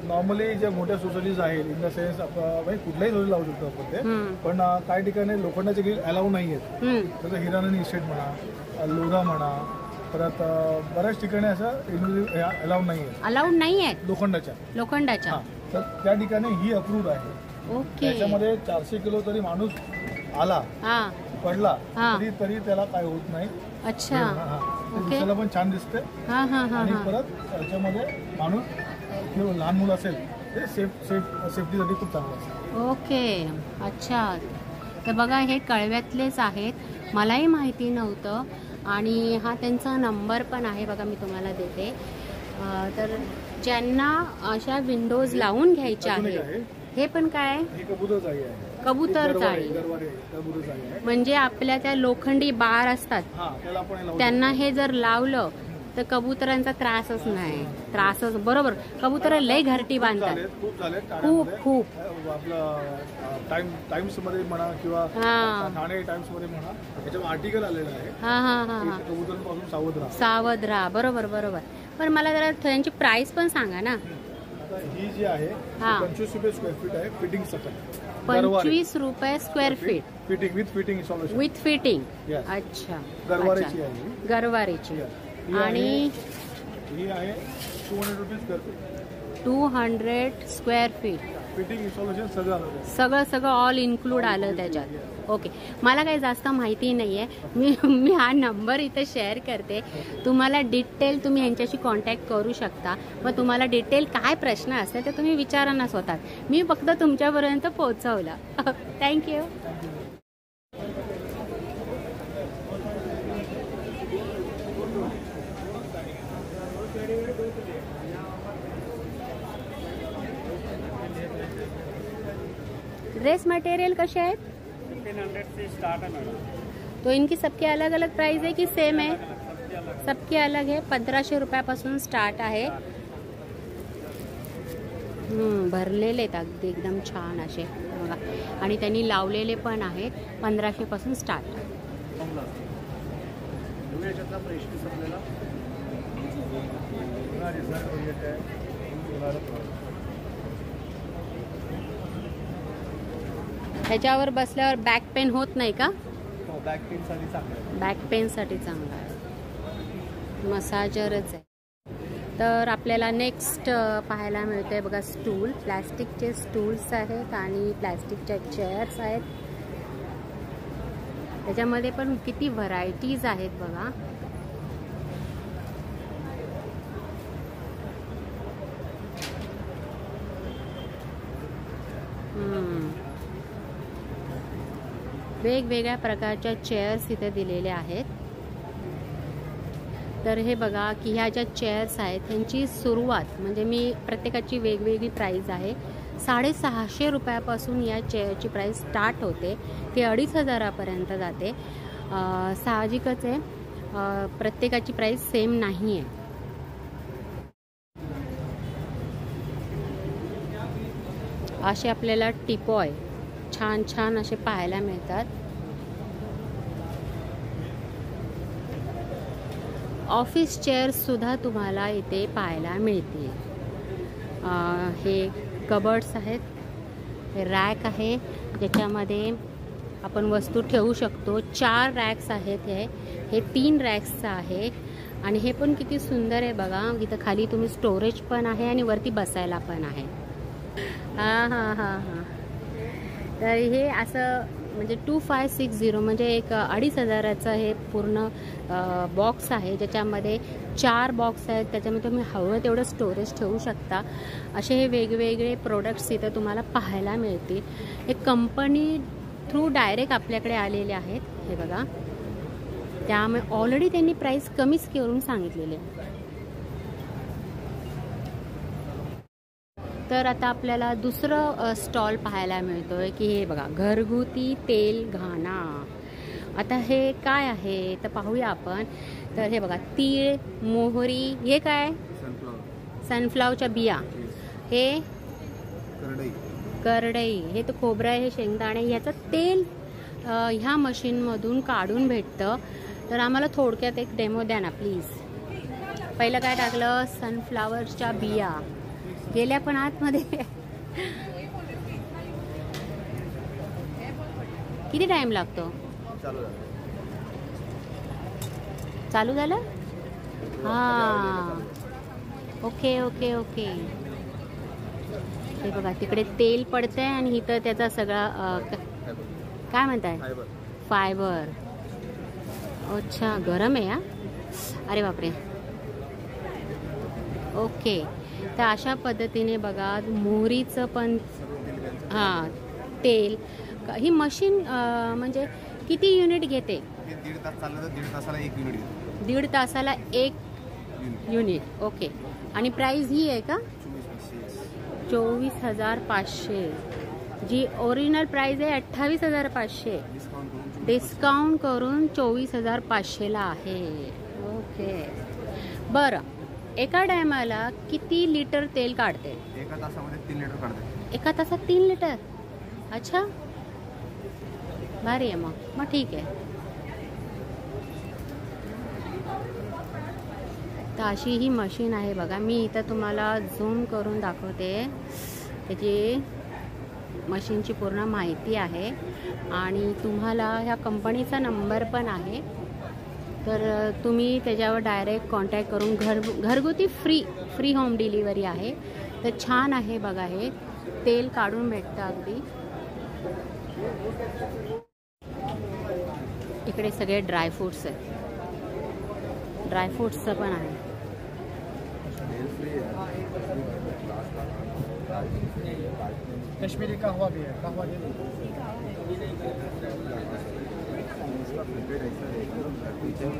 नॉर्मली ज्या मोठ्या सोसायटीज आहेत, इन द सेन्स कुठल्याही सोसायटी लावू शकतो आपण ते, पण काही ठिकाणी लोखंडाचे ग्रिल अलाउ नाही आहेत. जसं हिरानंदी इस्टेट म्हणा, लोधा म्हणा, परत बऱ्याच ठिकाणी असं अलाउड नाही आहे लोखंडाच्या. तर त्या ठिकाणी ही अप्रूव्ड आहे. त्याच्यामध्ये 400 किलो तरी माणूस आला, पडला तरी त्याला काय होत नाही. अच्छा. दिसायला पण छान दिसते. आणि परत त्याच्यामध्ये माणूस किंवा लहान मुलं असेल ते सेफ्टीसाठी खूप चांगलं असेल. ओके. अच्छा. तर बघा, हे कळव्यातलेच आहेत, मलाही माहिती नव्हतं. आणि हा त्यांचा नंबर पण आहे बघा, मी तुम्हाला देते. तर ज्यांना अशा विंडोज लावून घ्यायच्या आहेत, हे पण काय, कबूतर जाळी, म्हणजे आपल्या त्या लोखंडी बार असतात त्यांना हे जर लावलं तर कबुतरांचा त्रासच नाही. त्रासच बरोबर. कबुतर लय घरटी बांधतात. खूप आपलं टाइम्स मध्ये म्हणा किंवा ठाणे टाइम्स मध्ये म्हणा, त्याच्यावर आर्टिकल आलेलं आहे. कबुतरांपासून सावध राहा. बरोबर. पण मला जरा त्यांची प्राइस पण सांगा ना. ही जी आहे 25 रुपये स्क्वेअर फीट आहे फिटिंग सकट. 25 रुपये square feet. Fitting with fitting installation. With fitting. अच्छा. गरवारेची आहे. गरवारेची. आणि ही आहे 200 रुपये square feet. 200 square feet. Fitting installation सगळं ऑल इन्क्लूड आलं त्याच्यात. ओके. मला काही जास्त माहिती नाही आहे. मी हा नंबर इथे शेअर करते. तुम्हाला डिटेल तुम्ही यांच्याशी कॉन्टॅक्ट करू शकता. मग तुम्हाला डिटेल काय प्रश्न असते ते तुम्ही विचारा ना स्वतः. मी फक्त तुमच्यापर्यंत पोहोचवलं. थँक्यू. ड्रेस मटेरियल कसे आहेत? 1500 से स्टार्ट है मैडम. तो इनकी सबकी अलग अलग प्राइस है कि सेम है? सबकी अलग है. 1500 रुपयापासून स्टार्ट आहे. भरलेले आहेत अगदी एकदम छान असे बघा. आणि त्यांनी लावलेले पण आहेत. 1500 पासून स्टार्ट. ह्याच्यावर बसल्यावर बॅक पेन होत नाही का? बॅक पेन साठी चांगलं आहे. बॅक पेन साठी चांगला आहे. मसाजरच आहे. तर आपल्याला नेक्स्ट पाहायला मिळते बघा स्टूल. प्लॅस्टिकचे स्टूल्स आहेत आणि प्लॅस्टिकच्या चेअर्स आहेत. त्याच्यामध्ये पण किती व्हरायटीज आहेत बघा. वेगवेगळ्या प्रकारच्या चेअर्स इथे दिलेल्या आहेत. तर हे बघा की ह्या ज्या चेअर्स आहेत त्यांची सुरुवात म्हणजे मी प्रत्येकाची वेगवेगळी प्राईस आहे. 650 रुपयापासून या चेअरची प्राईस स्टार्ट होते ते 2500 जाते. साहजिकच आहे प्रत्येकाची प्राईस सेम नाही आहे. असे आपल्याला टिपॉय छान छान असे पाहायला मिळतात. ऑफिस चेअर्स सुद्धा तुम्हाला इथे पाहायला मिळतील. हे कबर्ड्स आहेत. हे रॅक आहे ज्याच्यामध्ये आपण वस्तू ठेवू शकतो. 4 रॅक्स आहेत. हे 3 रॅक्सचं आहे. आणि हे पण किती सुंदर आहे बघा. इथं खाली तुम्ही स्टोरेज पण आहे आणि वरती बसायला पण आहे. हां. तर हे असं म्हणजे 2560 म्हणजे एक 2500चं हे पूर्ण बॉक्स आहे ज्याच्यामध्ये 4 बॉक्स आहेत. त्याच्यामध्ये तुम्ही हवं तेवढं स्टोरेज ठेवू शकता. असे हे वेगवेगळे प्रोडक्ट्स इथं तुम्हाला पाहायला मिळतील. हे कंपनी थ्रू डायरेक्ट आपल्याकडे आलेले आहेत. हे बघा. त्यामुळे ऑलरेडी त्यांनी प्राईस कमीच करून सांगितलेली आहे. तर आता आपल्याला दुसरं स्टॉल पाहायला मिळतोय की हे बघा घरगुती तेल घाणा. आता हे काय आहे तर पाहूया आपण. तर हे बघा तीळ मोहरी. हे काय? सनफ्लावरच्या बिया. हे करडई. हे तर खोबरं आहे. हे शेंगदाणे. ह्याचं तेल ह्या मशीनमधून काढून भेटतं. तर आम्हाला थोडक्यात एक डेमो द्या ना प्लीज. पहिलं काय टाकलं? सनफ्लावरच्या बिया. गेल्या पण आतमध्ये. किती टाइम लागतो? चालू झालं? हां. ओके. हे बघा तिकडे तेल पडतंय आणि इथं त्याचा सगळा काय म्हणताय? फायबर. अच्छा गरम आहे. अरे बापरे. ओके. तर अशा पद्धतीने बघा मोहरीचं पण तेल. ही मशीन म्हणजे किती युनिट घेते? 1.5 तास चाललं तर 1.5 तासाला 1 युनिट. 1.5 तासाला 1 युनिट. ओके. आणि प्राइस ही आहे का? 24,500. जी ओरिजिनल प्राइस आहे 28,500. डिस्काउंट करून 24,500ला आहे. ओके. बरं, एका टायमाला किती लिटर तेल काढते? एका तासामध्ये 3 लिटर काढते. एका तासात 3 लिटर? अच्छा, भारी आहे मग ठीक आहे. तर अशी ही मशीन आहे बघा. मी इथं तुम्हाला झूम करून दाखवते. त्याची मशीनची पूर्ण माहिती आहे आणि तुम्हाला ह्या कंपनीचा नंबर पण आहे, तर तुम्ही त्याच्यावर डायरेक्ट कॉन्टॅक्ट करून घरगुती फ्री होम डिलिव्हरी आहे. तर छान आहे बघा, हे तेल काढून भेटतं अगदी. इकडे सगळे ड्रायफ्रूट्स आहेत, ड्रायफ्रूट्सचं पण आहे. कश्मीरी कहवा भी है, कहवा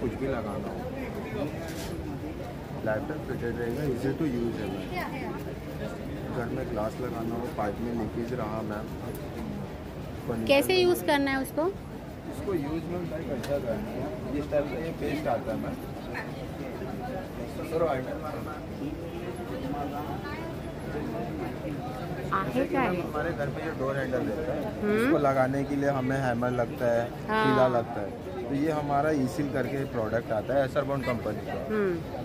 कुछ भी लगाना हो लैपटॉप फिटेड रहेगा, इजी टू यूज है. घर में ग्लास लगाना हो, पाइप में लीकेज रहा मैम, कैसे यूज करना है उसको? इसको यूज में लाइक अच्छा करना है. जिस टाइप से ये पेस्ट आता है मैम, आहे काय? हमारे घर पे जो डोर हैंडल रहता है, इसको लगाने के लिए हमें हैमर लगता है, कीला लगता है. तो ये हमारा ईसील करके प्रोडक्ट आता है एसरबॉन्ड कंपनी का.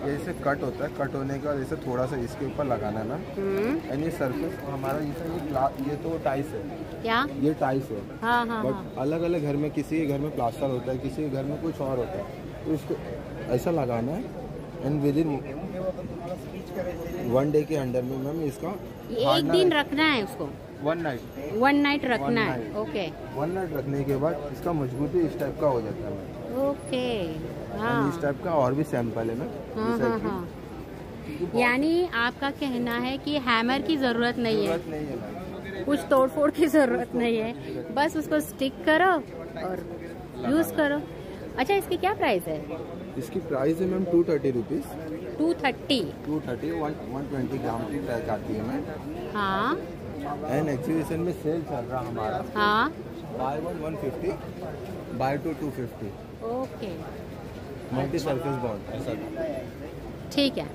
ये जैसे कट होता है, कट होने के बाद जैसे थोड़ा सा इसके ऊपर लगाना है ना, यानी सरफेस हमारा ये तो टाइल्स है. क्या? ये टाइल्स है. हाँ. बट अलग अलग घर में, किसी के घर में प्लास्टर होता है, किसी के घर में कुछ और होता है. तो इसको ऐसा लगाना है end with in 1 day K under में मैम इसका एक दिन रखना है उसको. 1 नाइट रखना है. ओके. 1 नाइट रखने के बाद इसका मजबूती इस टाइप का हो जाता है. ओके. हाँ. इस टाइप का और भी सैंपल है मैम. हाँ. यानी आपका कहना है कि हैमर की जरूरत नहीं है, कुछ तोड़फोड़ की जरूरत नहीं है, बस उसको स्टिक करो और यूज करो. अच्छा, इसकी क्या प्राइस है? इसकी प्राइस है मैम 230 रुपीज. 230 120 ग्राम की पैक आती है मैम. हाँ. एंड एक्सिबिशन में सेल चल रहा हमारा. हाँ. By 150, by 250. Okay. Multi surface bond ऐसा. ठीक आहे.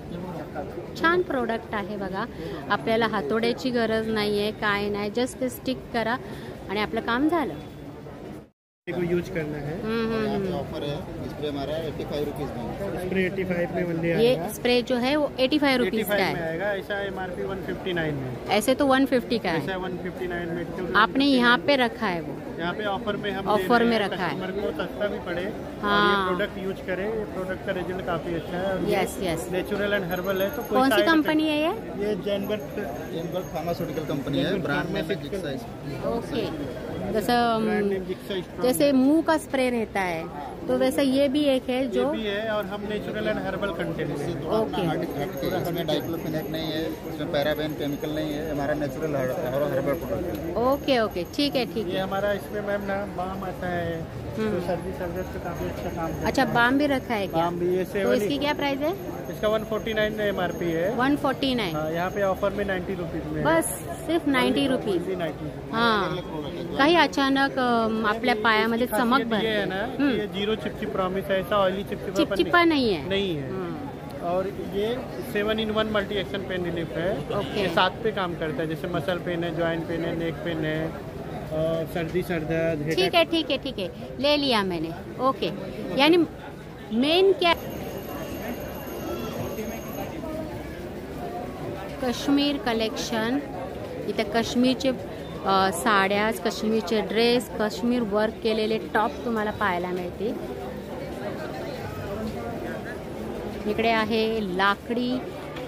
छान प्रोडक्ट आहे बघा. आपल्याला हातोड्याची गरज नाही आहे, काय नाही, जस्ट स्टिक करा आणि आपलं काम झालं. को यूज करना है. ऑफर है. स्प्रे हमारा 85 रुपीज में. स्प्रे 85 में बन ये स्प्रे जो है वो 85 रुपीज का है. आएगा. ऐसा MRP 159 में. ऐसे तो 150 का है. ऐसा 159 में. आपने यहाँ पे रखा है वो. यहाँ पे ऑफर में हम ऑफर में रखा है. कस्टमर को सस्ता भी पड़े. हाँ. ये प्रोडक्ट यूज करें. ये प्रोडक्ट का रिजल्ट काफी अच्छा है. यस. नेचुरल एंड हर्बल है. तो कौन सी कंपनी है ये? जैनबर्ग फार्मास्यूटिकल कंपनी है. ब्रांड में जिक्सा. ओके. जैसे मुंह का स्प्रे रहता है, तो वैसा ये भी एक है जो ये भी है, और हम नेचुरल एंड हर्बल कंटेंट है. ओके. इसमें डाइक्लोफेनेक नहीं है, इसमें पैराबेन केमिकल नहीं है, हमारा नेचुरल हर्बल प्रोडक्ट है. ओके. ठीक है. ये हमारा इसमें मैम ना बाम आता है, तो सर्दी सर्दत का काफी अच्छा काम है. अच्छा, बाम भी रखा है क्या? बाम भी. ये तो इसकी क्या प्राइस है? इसका 149 MRP है. 149. यहाँ पे ऑफर में 90 रुपीज में. बस सिर्फ 90 रुपीज. हाँ. काही अचानक आपल्या पायामध्ये चमक भर. ये है ना, ये 0 चिपचिप प्रॉमिस है. ऐसा ऑयली चिपचिपा नहीं है. नहीं है. और ये 7-in-1 multi action pain relief है. ये 7 पे काम करता है. जैसे मसल पेन है, ज्वाइंट पेन है, नेक पेन है, सर्दी सरदर्द. ठीक है. ले लिया मैंने. ओके. यानी मेन क्या, काश्मीर कलेक्शन. इथं काश्मीरचे साड्या, काश्मीरचे ड्रेस, काश्मीर वर्क केलेले टॉप तुम्हाला पाहायला मिळतील. इकडे आहे लाकडी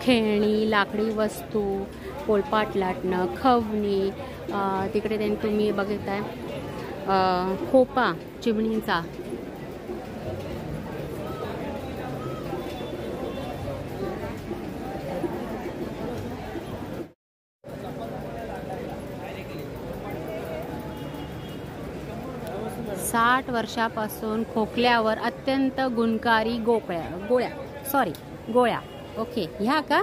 खेळणी, लाकडी वस्तू, पोलपाट लाटणं, खवणी. तिकडे त्यांनी तुम्ही बघताय खोपा चिमणींचा. साठ वर्षापासून खोकल्यावर अत्यंत गुणकारी गोळ्या. ओके. ह्या का?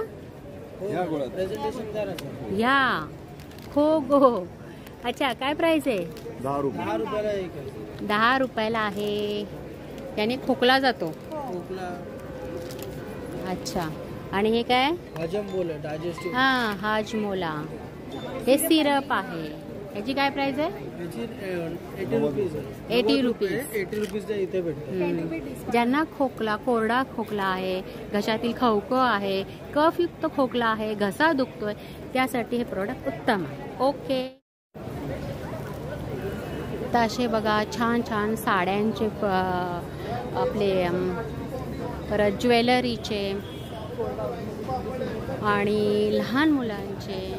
या गो. अच्छा, काय प्राइस आहे? 10 रुपये. 10 रुपयाला आहे. त्याने खोकला जातो. अच्छा. आणि हे काय? हजमोला डायजेस्टिव्ह. हां, हाजमोला. हे सिरप आहे. याची काय प्राइस आहे? 80 रुपीज. 80 रुपीज. 80 रुपीजच्या इथे भेटतं. ज्यांना खोकला, कोरडा खोकला आहे, घशातील खवखव आहे, कफयुक्त खोकला आहे, घसा दुखतोय, त्यासाठी हे प्रोडक्ट उत्तम आहे. ओके. तर असे बघा छान छान साड्यांचे आपले परत ज्वेलरीचे आणि लहान मुलांचे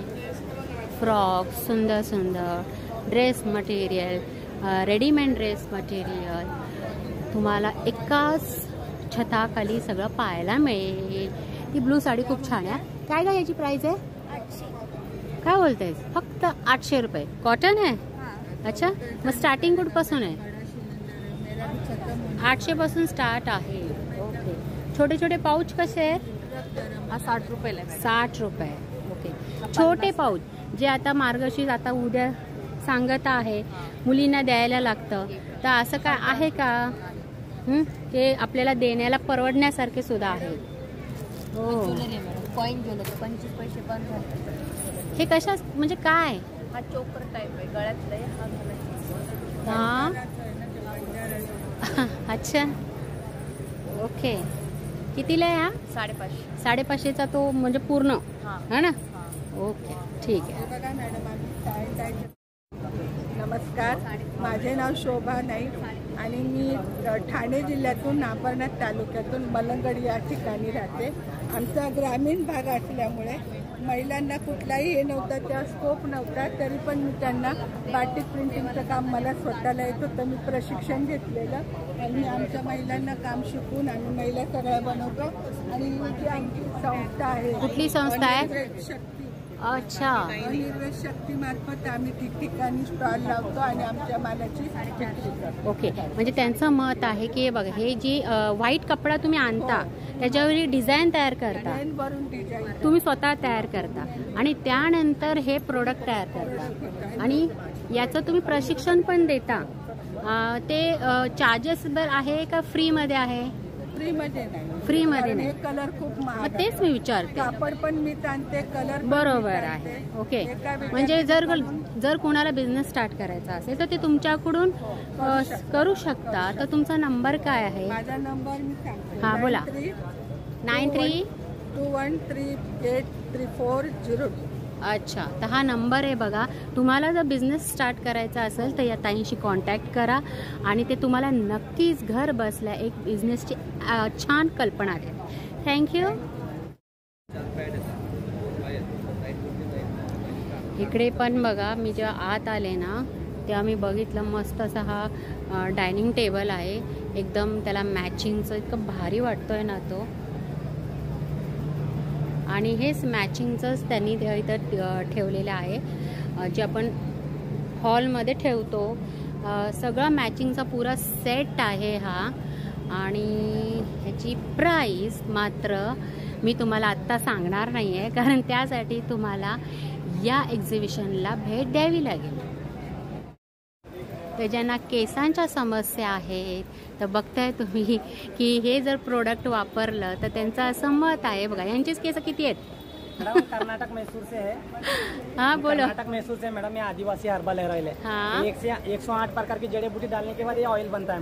फ्रॉक, सुंदर सुंदर dress material, readymade dress material तुम्हाला एकाच छताखाली सगळं पाहायला मिळेल. ही ब्लू साडी खूप छान आहे. काय काय याची प्राइस आहे? 800. काय बोलताय? फक्त 800 रुपये. कॉटन आहे? अच्छा. मग स्टार्टिंग कुठपासून आहे? 800 पासून स्टार्ट आहे. ओके. छोटे छोटे पाऊच कसे आहेत? 60 रुपये. 60 रुपये. ओके. छोटे पाऊच जे आता मार्गशीर्ष आता उद्या सांगत आहे मुलींना द्यायला लागतं, तर असं काय आहे का? ते आपल्याला देण्याला परवडण्यासारखे सुद्धा आहे. हो. कॉइन ज्वेलरी 25 पैसे पण. हे कशा म्हणजे काय? हा चोकर टाइप आहे, गळ्यातलं आहे. हा. अच्छा. ओके. कितीला आहे हा? 550. 550चा तो म्हणजे पूर्ण है ना? ओके, ठीक आहे. नमस्कार, माझे नाव शोभा नाईक आणि मी ठाणे जिल्ह्यातून नापरनाथ तालुक्यातून मलंगड या ठिकाणी राहते. आमचा ग्रामीण भाग असल्यामुळे महिलांना कुठलाही हे नव्हतं, त्या स्कोप नव्हता, तरी पण मी त्यांना बाटिक प्रिंटिंगचं काम मला स्वतःला येत होतं. मी प्रशिक्षण घेतलेलं आणि आमच्या महिलांना काम शिकून आम्ही महिला सगळ्या बनवतो. आणि जी आमची संस्था आहे. कुठली संस्था आहे? शक्ती. अच्छा. अनिर्वेद शक्तीमार्फत आम्ही ठिकठिकाणी स्टॉल लावतो आणि आमच्या मालाची विक्री करतो. ओके. म्हणजे त्यांचं मत आहे की बघा हे जी व्हाईट कपडा तुम्ही आणता त्याच्यावर डिझाईन तयार करता, तुम्ही स्वतः तयार करता आणि त्यानंतर हे प्रोडक्ट तयार करता आणि याचं तुम्ही प्रशिक्षण पण देता. ते चार्जेस आहे का फ्रीमध्ये आहे? फ्रीमध्ये नाही. फ्रीमध्ये नाही. कलर खूप महाग. तेच मी विचारते. कापड पण मी आणते, कलर बरोबर आहे. ओके. म्हणजे जर कोणाला बिझनेस स्टार्ट करायचा असेल तर ते तुमच्याकडून करू शकता. तर तुमचा नंबर काय आहे? माझा नंबर मी सांगते. हा बोला. 9321383402. अच्छा. तर हा नंबर आहे बघा. तुम्हाला जर बिझनेस स्टार्ट करायचा असेल तर या ताईंशी कॉन्टॅक्ट करा आणि ते तुम्हाला नक्कीच घर बसल्या एक बिझनेसची छान कल्पना देईल. थँक्यू. इकडे पण बघा, मी जेव्हा आत आले ना तेव्हा मी बघितलं मस्त असा हा डायनिंग टेबल आहे. एकदम त्याला मॅचिंगचं इतकं भारी वाटतोय ना तो. आणि हेच मॅचिंगचंच त्यांनी इथं ठेवलेलं आहे जे आपण हॉलमध्ये ठेवतो. सगळा मॅचिंगचा पुरा सेट आहे हा. आणि ह्याची प्राईस मात्र मी तुम्हाला आत्ता सांगणार नाही आहे, कारण त्यासाठी तुम्हाला या एक्झिबिशनला भेट द्यावी लागेल. तर ज्यांना केसांच्या समस्या आहेत तर बघताय तुम्ही की हे जर प्रोडक्ट वापरलं तर त्यांचं असं मत आहे. बघा यांचीच केस किती आहेत? मैडम कर्नाटक मैसूर से है. हाँ बोलो. कर्नाटक मैसूर से मैडम, ये आदिवासी हर्बल हेयर ऑयल है. हाँ. 108 प्रकार की जड़ी बूटी डालने के बाद ये ऑयल बनता है.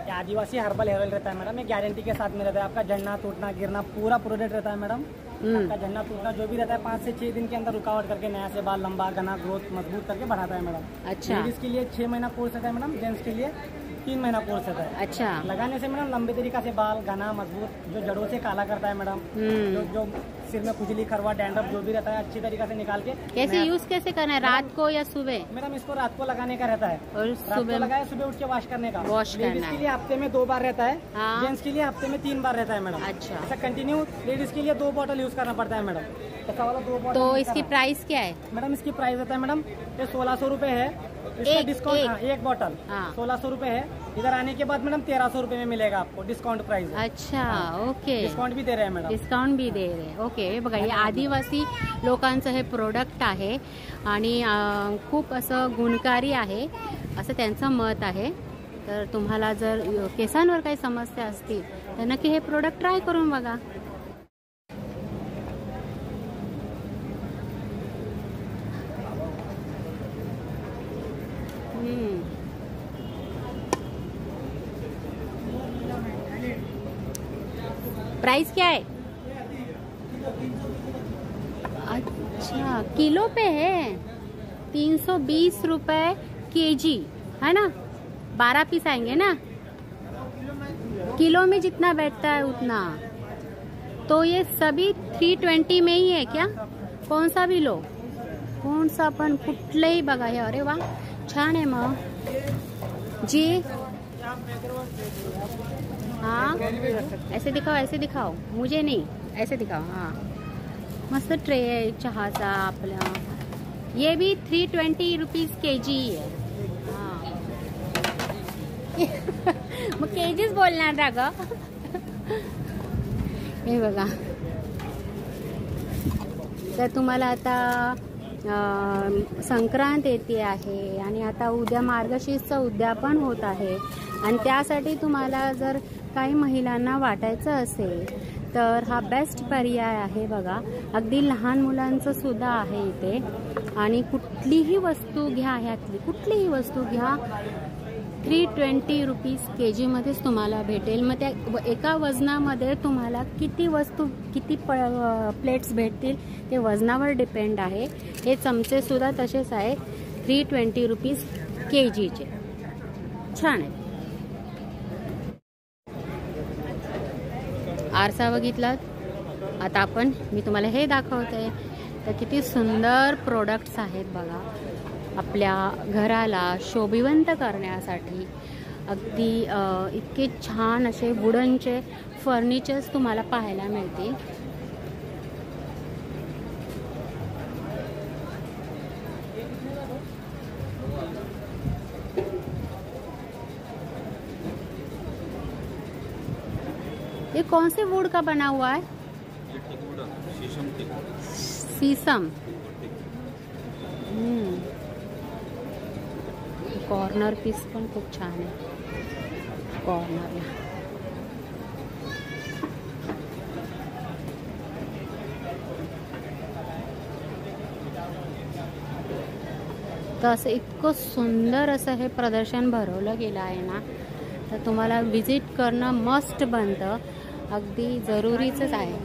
ये आदिवासी हर्बल हेयर ऑयल रहता है मैडम. ये गारंटी के साथ में रहता है. आपका झड़ना टूटना गिरना पूरा प्रोडक्ट रहता है मैडम. आपका झड़ना टूटना जो भी रहता है 5 से 6 दिन के अंदर रुकावट करके नया से बाल लंबा घना ग्रोथ मजबूत करके बढ़ाता है मैडम. अच्छा. लेडीज के लिए 6 महीना कोर्स रहता है मैडम. जेंट्स के लिए 3 महीना कोर्स रहता है. अच्छा. लगाने से मैडम लंबे तरीका से बाल घना मजबूत जो जड़ों से काला करता है मैडम. जो सिर में खुजली खरवा डैंड्रफ जो भी रहता है अच्छी तरीका से निकाल के. कैसे यूज कैसे करना है? रात को या सुबह? मैडम इसको रात को लगाने का रहता है और सुबह लगाए सुबह उठ के वॉश करने का. वॉश करना लेडीज के लिए हफ्ते में 2 बार रहता है. हाँ. जेंट्स के लिए हफ्ते में 3 बार रहता है मैडम. अच्छा. ऐसा कंटिन्यू लेडीज के लिए 2 बॉटल यूज करना पड़ता है मैडम. ऐसा वाला 2 बॉटल. तो इसकी प्राइस क्या है मैडम? इसकी प्राइस रहता है मैडम ये 1600 रुपए है. इसका डिस्काउंट. हाँ, एक बॉटल 1600 रुपए है. इधर आने के बाद मैडम 1300 रुपए में मिलेगा आपको डिस्काउंट प्राइस. अच्छा. ओके. डिस्काउंट भी दे रहे हैं मैडम. डिस्काउंट भी दे रहे. ओके. बघा हे आदिवासी लोकांचं हे प्रोडक्ट आहे आणि खूप असं गुणकारी आहे असं त्यांचं मत आहे. तर तुम्हाला जर केसांवर काही समस्या असतील तर नक्की हे प्रोडक्ट ट्राय करून बघा. प्राइस क्या है? अच्छा, किलो पे है। 320 रुपए केजी है ना? 12 पीस आएंगे ना? किलो में जितना बैठता है उतना। तो ये सभी 320 में ही है क्या? कौन सा भी लो, कौन सा पण कुठलंही बघा हे। अरे वा, छान आहे मग जी। हाँ, ऐसे दिखाओ, ऐसे दिखाओ, मुझे नहीं, ऐसे दिखाओ। हाँ, मस्त ट्रे आहे चहाचा आपला। ये भी 320 रुपीज केजी है। हाँ मग केजीच बोलणार ना ग। हे बघा, तर तुम्हाला आता संक्रांत येते आहे आणि आता उद्या मार्गशीर्ष उद्यापन होत आहे आणि त्यासाठी तुम्हाला जर काही महिलांना वाटायचं असेल तर हा बेस्ट पर्याय आहे बघा। अगदी लहान मुलांचं सुद्धा आहे इथे आणि कुठलीही वस्तू घ्या, ह्यातली कुठलीही वस्तू घ्या 320 रुपीज केजी मध्येच तुम्हाला भेटेल। मग त्या एका वजनामध्ये तुम्हाला किती वस्तू, किती प्लेट्स भेटतील ते वजनावर डिपेंड आहे। हे चमचे सुद्धा तसेच आहे 320 रुपीज केजीचे। छान आहे। आरसा बघितलात, आता आपण मी तुम्हाला हे दाखवते तर किती सुंदर प्रोडक्ट्स आहेत बघा आपल्या घराला शोभिवंत करण्यासाठी। अगदी इतके छान असे वुडनचे फर्निचर्स तुम्हाला पाहायला मिळतील। ये कौन से वुड का बना हुआ है? शीशम। कॉर्नर पीस पण खूप छान आहे कॉर्नरला। तर असं इतकं सुंदर असं हे प्रदर्शन भरवलं गेलं आहे ना, तर तुम्हाला विजिट करणं मस्ट बनतं, अगदी जरुरीचंच आहे।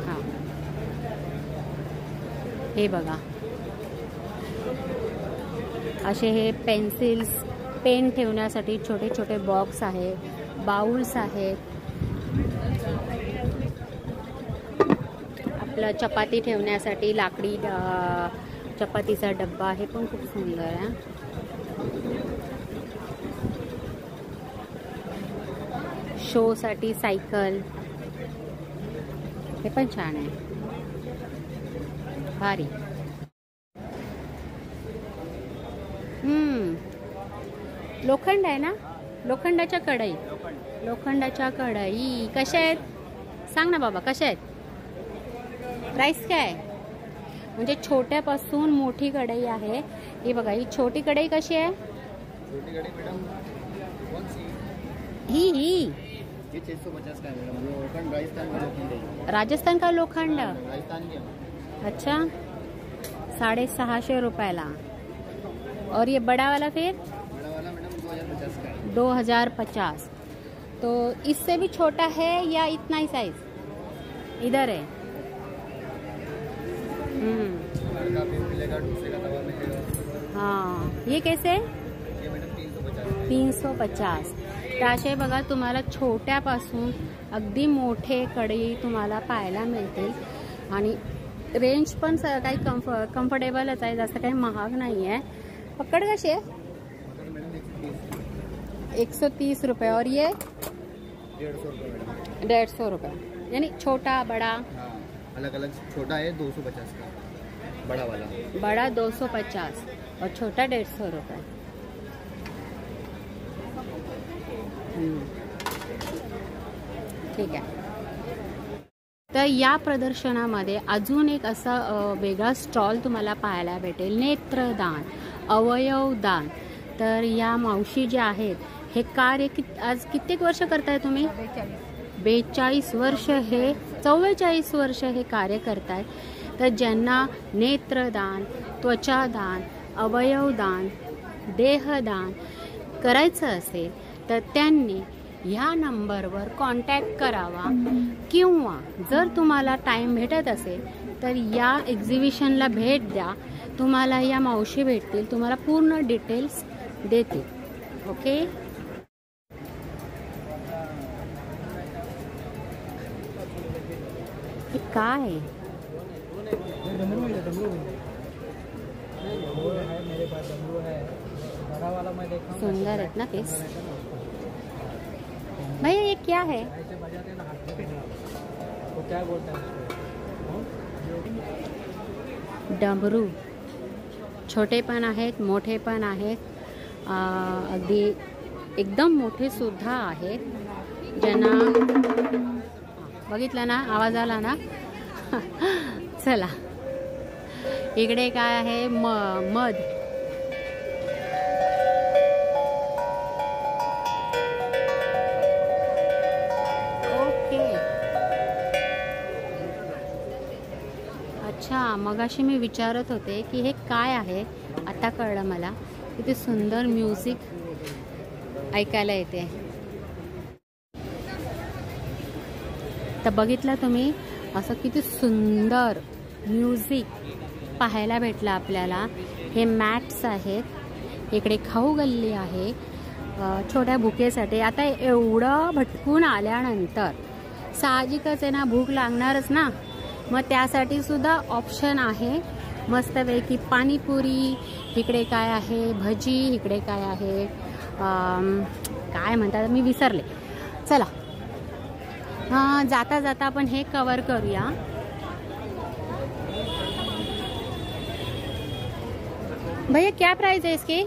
हां, हे बघा असे हे पेन्सिल्स, पेन ठेवण्यासाठी छोटे छोटे बॉक्स आहे, बाउल्स आहेत, आपलं चपाती ठेवण्यासाठी लाकडी चपातीचा डब्बा आहे, पण खूप सुंदर आहे। शो साठी सायकल, हे पण छान आहे, भारी। लोखंड आहे ना, लोखंडाच्या कढई, लोखंडाच्या कढई कशा आहेत सांग ना बाबा, कशा आहेत? प्राइस काय आहे? म्हणजे छोट्यापासून मोठी कढई आहे। ही बघा, ही छोटी कढई कशी आहे? छोटी कढई मैडम ही ये 650 का है मैडम। लोखंड राजस्थान का लोखंड है। राजस्थान का लोखंड, राजस्थान के। अच्छा, 650 रुपयाला। और ये बड़ा वाला फिर? बड़ा वाला मैडम 2050 का है। 2050। तो इससे भी छोटा है या इतना ही साइज? इधर है। का भी मिलेगा, डोसे का तवा मिलेगा। हाँ, ये कैसे? ये मैडम 350। 350। त्याशे बघा, तुम्हाला छोट्यापासून अगदी मोठे कढई तुम्हाला पाहायला मिळतील आणि रेंज पण काही कम्फर्टेबलच आहे, जास्त काही महाग नाही आहे। पकड़ कशी आहे? 130 रुपये। और ये 150 रुपये। 150 रुपये, यानी छोटा बड़ा अलग अलग। छोटा है 250 का, बड़ा वाला बड़ा 250 और छोटा 150 रुपये। ठीक आहे। तर या प्रदर्शनामध्ये अजून एक असा वेगळा स्टॉल तुम्हाला पाहायला भेटेल, नेत्रदान, अवयवदान। तर या मावशी ज्या आहेत हे कार्य आज कित्येक वर्ष करताय तुम्ही? 42 वर्ष, हे 44 वर्ष हे कार्य करताय। तर ज्यांना नेत्रदान, त्वचादान, अवयवदान देहदान करायचं असेल तर त्यांनी ह्या नंबरवर कॉन्टॅक्ट करावा, किंवा जर तुम्हाला टाईम भेटत असेल तर या एक्झिबिशनला भेट द्या. तुम्हाला या मावशी भेटतील, तुम्हाला पूर्ण डिटेल्स देतील. ओके. हे काय सुंदर आहेत ना पीस. भैया ये क्या है? डमरू छोटे पण आहेत, मोठे पण आहेत, अगदी एकदम मोठे सुद्धा आहेत. ज्यांना बघितलं ना, आवाज आला ना. चला, इकडे काय आहे? मध. ओके. अच्छा, मगाशी मी विचारत होते की हे काय आहे, आता कळलं मला. किती सुंदर म्युझिक ऐकायला येते. तर बघितलं तुम्ही, असं किती सुंदर म्युझिक पाहायला भेटलं आपल्याला. हे मॅट्स आहेत. इकडे खाऊ गल्ली आहे छोट्या भुकेसाठी. आता एवढं भटकून आल्यानंतर साहजिकच आहे ना, भूक लागणारच ना. मग त्यासाठी सुद्धा ऑप्शन आहे मस्तपैकी. पाणीपुरी, इकडे काय आहे, भजी, इकडे काय आहे, काय म्हणतात मी विसरले. चला, जाता जाता आपण हे कवर करूया. भैया क्या प्राइस है इसकी?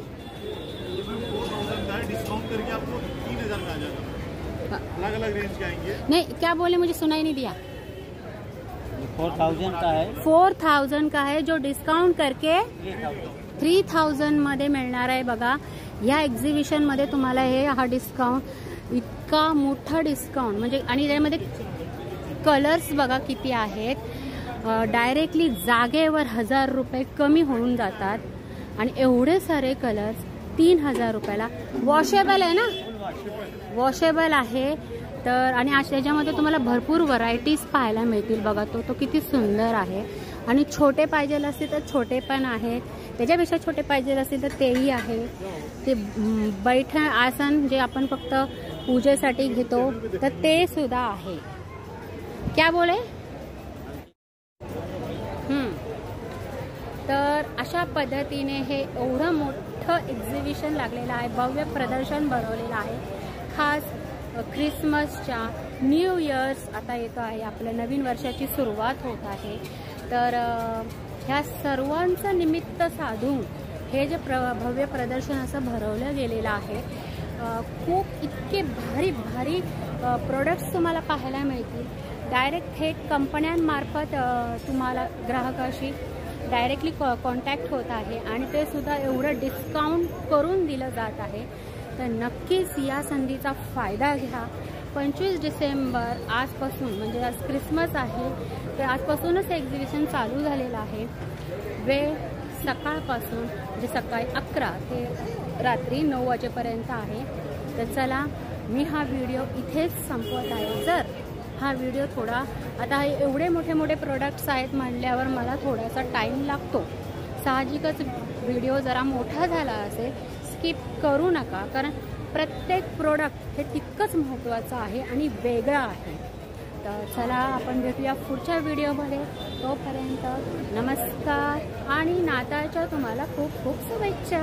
डिस्काउंट करके आपको 3000 में आ जाएगा. अलग अलग रेंज के आएंगे. नहीं, क्या बोले, मुझे सुनाई नहीं दिया. 4000 का है. 4000 का है, जो डिस्काउंट करके 3000 मध्ये मिळणार आहे. बघा, या एक्झिबिशन मध्ये तुम्हाला हा डिस्काउंट, इतका मोठा डिस्काउंट म्हणजे. आणि त्यामध्ये कलर्स बघा किती आहेत. डायरेक्टली जागेवर 1000 रुपये कमी होऊन जातात. आणि एवढे सारे कलर्स 3000 रुपयाला. वॉशेबल आहे ना, वॉशेबल आहे. तर आणि त्याच्यामध्ये तुम्हाला भरपूर व्हरायटीज पाहायला मिळतील. बघा, तो किती सुंदर आहे. आणि छोटे पाहिजे असतील तर छोटे पण आहेत, त्याच्यापेक्षा छोटे पाहिजे असतील तर तेही आहे. ते बैठण आसन जे आपण फक्त पूजेसाठी घेतो तर ते सुद्धा आहे. क्या बोले? तर अशा पद्धतीने हे एवढं मोठं एक्झिबिशन लागलेलं आहे, भव्य प्रदर्शन भरवलेलं आहे. खास ख्रिसमसच्या, न्यू इयर्स आता येतो आहे, आपल्या नवीन वर्षाची सुरुवात होत आहे. तर ह्या सर्वांचं निमित्त साधून हे जे भव्य प्रदर्शन असं भरवलं गेलेलं आहे. खूप इतके भारी भारी प्रोडक्ट्स तुम्हाला पाहायला मिळतील. डायरेक्ट थेट कंपन्यांमार्फत तुम्हाला ग्राहकाशी डायरेक्टली कॉन्टॅक्ट होत आहे. आणि ते सुद्धा एवढं डिस्काउंट करून दिलं जात आहे. तर नक्कीच या संधीचा फायदा घ्या. 25 डिसेंबर आजपासून, म्हणजे आज क्रिसमस आहे, तर आजपासूनच एक्झिबिशन चालू झालेलं आहे. वेळ सकाळपासून म्हणजे सकाळी 11 ते रात्री 9 वाजेपर्यंत आहे. तर चला, मी हा व्हिडिओ इथेच संपवत आहे. जर हा व्हिडिओ थोडा, आता हे एवढे मोठे मोठे प्रोडक्ट्स आहेत म्हणल्यावर मला थोडासा टाईम लागतो. साहजिकच व्हिडिओ जरा मोठा झाला असेल, स्किप करू नका, कारण प्रत्येक प्रोडक्ट हे तितकंच महत्त्वाचं आहे आणि वेगळं आहे. तर चला, आपण भेटूया पुढच्या व्हिडिओमध्ये. तोपर्यंत नमस्कार आणि नाताळच्या तुम्हाला खूप खूप शुभेच्छा.